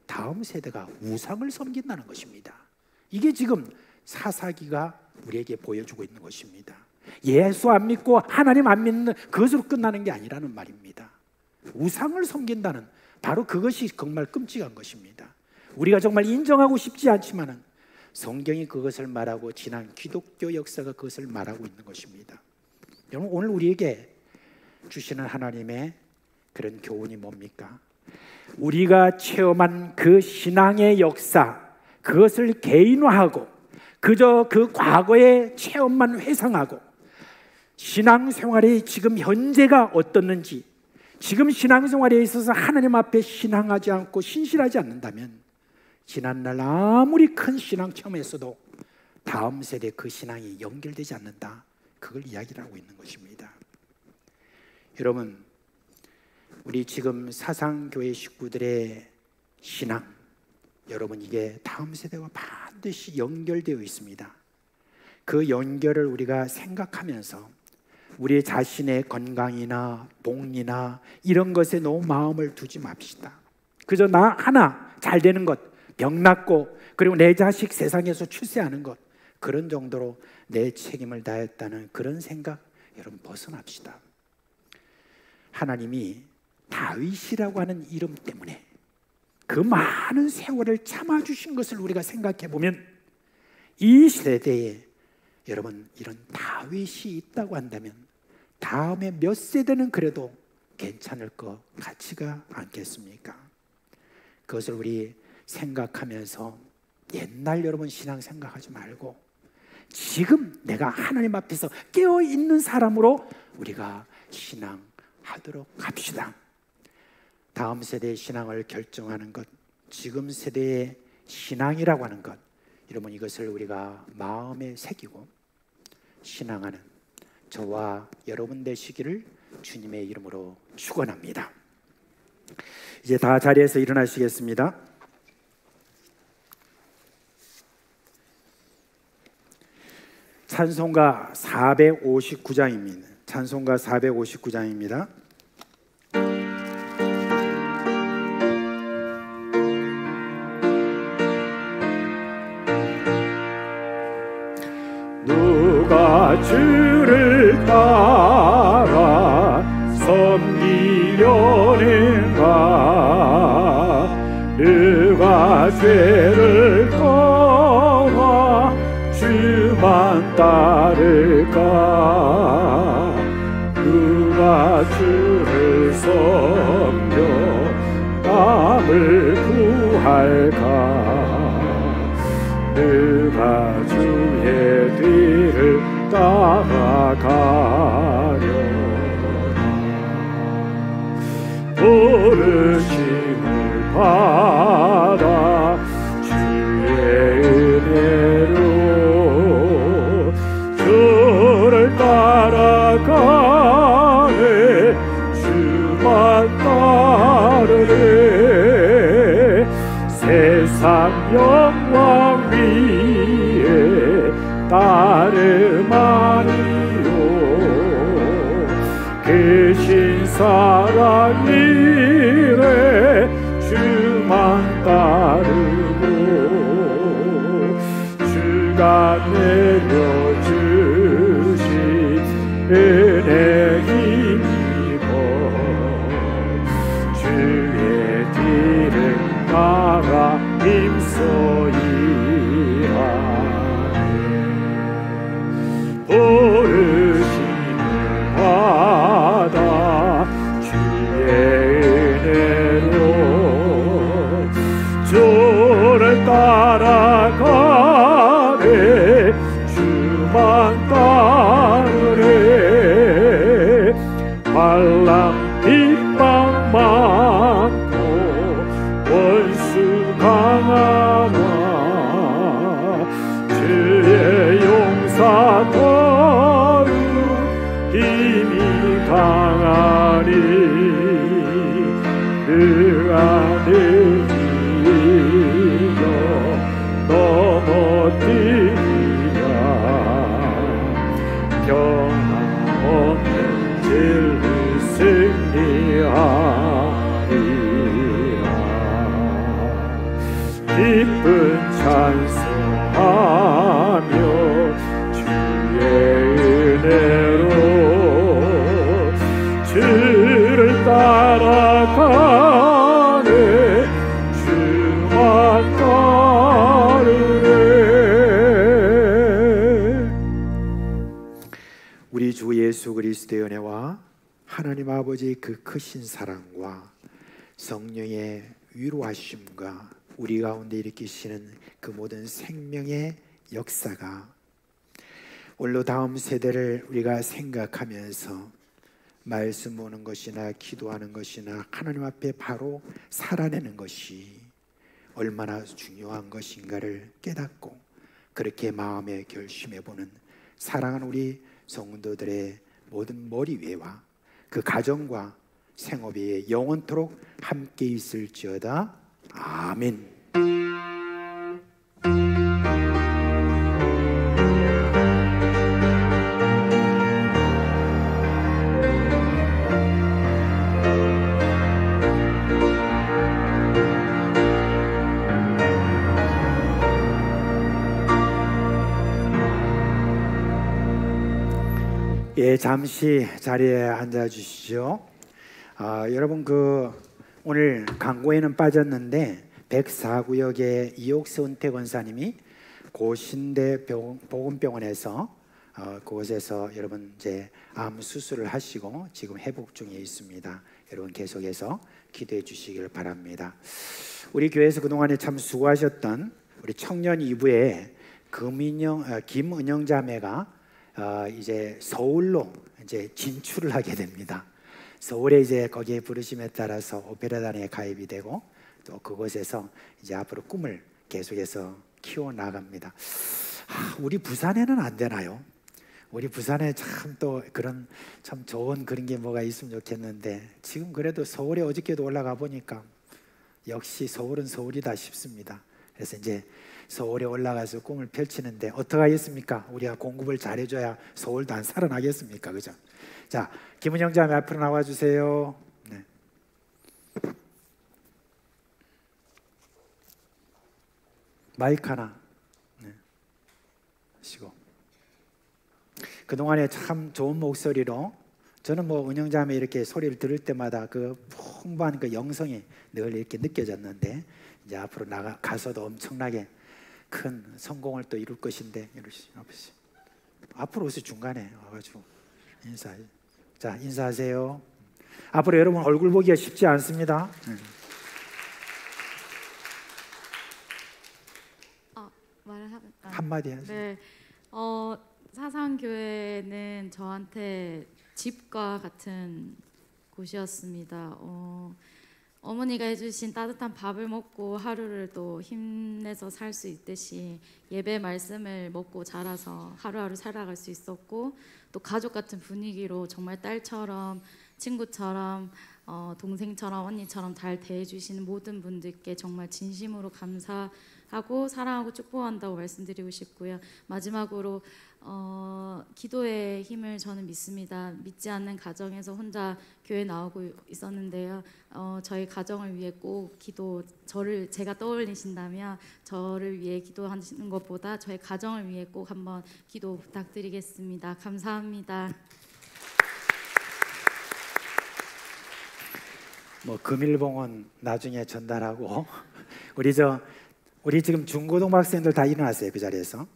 S6: 다음 세대가 우상을 섬긴다는 것입니다. 이게 지금 사사기가 우리에게 보여주고 있는 것입니다. 예수 안 믿고 하나님 안 믿는 그것으로 끝나는 게 아니라는 말입니다. 우상을 섬긴다는 바로 그것이 정말 끔찍한 것입니다. 우리가 정말 인정하고 싶지 않지만 성경이 그것을 말하고 지난 기독교 역사가 그것을 말하고 있는 것입니다. 여러분, 오늘 우리에게 주시는 하나님의 그런 교훈이 뭡니까? 우리가 체험한 그 신앙의 역사, 그것을 개인화하고 그저 그 과거의 체험만 회상하고 신앙생활이 지금 현재가 어떻는지, 지금 신앙생활에 있어서 하나님 앞에 신앙하지 않고 신실하지 않는다면 지난날 아무리 큰 신앙 체험했어도 다음 세대 그 신앙이 연결되지 않는다, 그걸 이야기를 하고 있는 것입니다. 여러분, 우리 지금 사상교회 식구들의 신앙, 여러분, 이게 다음 세대와 반드시 연결되어 있습니다. 그 연결을 우리가 생각하면서 우리 자신의 건강이나 복리나 이런 것에 너무 마음을 두지 맙시다. 그저 나 하나 잘 되는 것, 병 낫고 그리고 내 자식 세상에서 출세하는 것, 그런 정도로 내 책임을 다했다는 그런 생각 여러분 벗어납시다. 하나님이 다윗이라고 하는 이름 때문에 그 많은 세월을 참아주신 것을 우리가 생각해 보면 이 세대에 여러분 이런 다윗이 있다고 한다면 다음에 몇 세대는 그래도 괜찮을 것 같지가 않겠습니까? 그것을 우리 생각하면서 옛날 여러분 신앙 생각하지 말고 지금 내가 하나님 앞에서 깨어있는 사람으로 우리가 신앙하도록 합시다. 다음 세대의 신앙을 결정하는 것, 지금 세대의 신앙이라고 하는 것, 여러분 이것을 우리가 마음에 새기고 신앙하는 저와 여러분 되시기를 주님의 이름으로 축원합니다. 이제 다 자리에서 일어나시겠습니다. 찬송가 459장입니다. 찬송가 459장입니다.
S4: 누가 주를 따라 섬기려는가? 누가 죄를 떠나 주만 따를까? 누가 주를 섬겨 남을 구할까? 누가 주의 뒤를 따라가려나? 부르심을 받아 주의 은혜로 주를 따라가네. 주만 따르네. 세상 영광 위에 따름하니요. 그 신사랑 이래 주만 따르고 주가 내려주신 은혜 힘입어 주의 뒤를 따라 힘써이하네. 부르심을 받아 주의 은혜로 상하니 그 안에 이겨 넘어뜨리라 변함없는 진리 승리하리라 기쁜 찬송하며 주의 은혜로 주를 따라가네 주만 따르네.
S6: 우리 주 예수 그리스도의 은혜와 하나님 아버지의 그 크신 사랑과 성령의 위로하심과 우리 가운데 일으키시는 그 모든 생명의 역사가 오늘로 다음 세대를 우리가 생각하면서 말씀 보는 것이나 기도하는 것이나 하나님 앞에 바로 살아내는 것이 얼마나 중요한 것인가를 깨닫고 그렇게 마음에 결심해보는 사랑하는 우리 성도들의 모든 머리 위에와 그 가정과 생업에 영원토록 함께 있을지어다. 아멘. 예, 잠시 자리에 앉아 주시죠. 여러분 오늘 광고에는 빠졌는데 104구역의 이옥수 은퇴 권사님이 고신대 보건병원에서 그곳에서 여러분 이제 암 수술을 하시고 지금 회복 중에 있습니다. 여러분 계속해서 기도해 주시길 바랍니다. 우리 교회에서 그동안에 참 수고하셨던 우리 청년 2부에 김은영 자매가 이제 서울로 이제 진출을 하게 됩니다. 서울에 이제 거기에 부르심에 따라서 오페라단에 가입이 되고 또 그곳에서 이제 앞으로 꿈을 계속해서 키워 나갑니다. 우리 부산에는 안 되나요? 우리 부산에 참 또 그런 참 좋은 그런 게 뭐가 있으면 좋겠는데 지금 그래도 서울에 어저께도 올라가 보니까 역시 서울은 서울이다 싶습니다. 그래서 이제 서울에 올라가서 꿈을 펼치는데 어떡하겠습니까? 우리가 공급을 잘해줘야 서울도 안 살아나겠습니까? 그죠? 자, 김은영 자매 앞으로 나와주세요. 네. 마이크 하나. 네. 시고. 그동안에 참 좋은 목소리로 저는 은영 자매 이렇게 소리를 들을 때마다 그 풍부한 그 영성이 늘 이렇게 느껴졌는데 이제 앞으로 가서도 엄청나게 큰 성공을 또 이룰 것인데 앞으로 오세요. 중간에 와가지고 인사해. 자, 인사하세요. 앞으로 여러분 얼굴 보기가 쉽지 않습니다. 한마디 하세요.
S8: 네, 사상교회는 저한테 집과 같은 곳이었습니다. 어머니가 해주신 따뜻한 밥을 먹고 하루를 또 힘내서 살 수 있듯이 예배 말씀을 먹고 자라서 하루하루 살아갈 수 있었고 또 가족 같은 분위기로 정말 딸처럼 친구처럼 동생처럼 언니처럼 잘 대해주시는 모든 분들께 정말 진심으로 감사하고 사랑하고 축복한다고 말씀드리고 싶고요. 마지막으로 기도의 힘을 저는 믿습니다. 믿지 않는 가정에서 혼자 교회 나오고 있었는데요. 저희 가정을 위해 꼭 제가 떠올리신다면 저를 위해 기도하시는 것보다 저희 가정을 위해 꼭 한번 기도 부탁드리겠습니다. 감사합니다.
S6: 금일봉은 나중에 전달하고 우리 지금 중고등 학생들 다 일어났어요. 그 자리에서.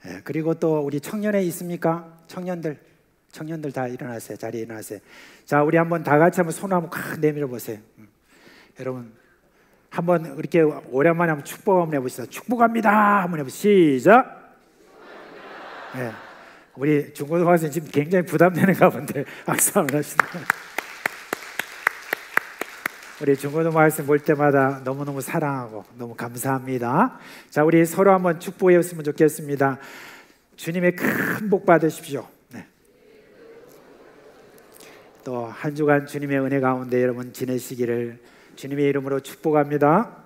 S6: 예, 그리고 또 우리 청년회 있습니까? 청년들 다 일어나세요. 자리에 일어나세요. 자, 우리 한번 다 같이 한번 손 한번 콱 내밀어 보세요. 여러분 한번 이렇게 오랜만에 한번 축복 한번 해보시죠. 축복합니다. 한번 해보시죠. 시작. 예, 우리 중고등학생 지금 굉장히 부담되는가 본데 박수 한번 하시죠. 우리 중고등학생 볼 때마다 너무너무 사랑하고 너무 감사합니다. 자, 우리 서로 한번 축복했으면 좋겠습니다. 주님의 큰 복 받으십시오. 네. 또 한 주간 주님의 은혜 가운데 여러분 지내시기를 주님의 이름으로 축복합니다.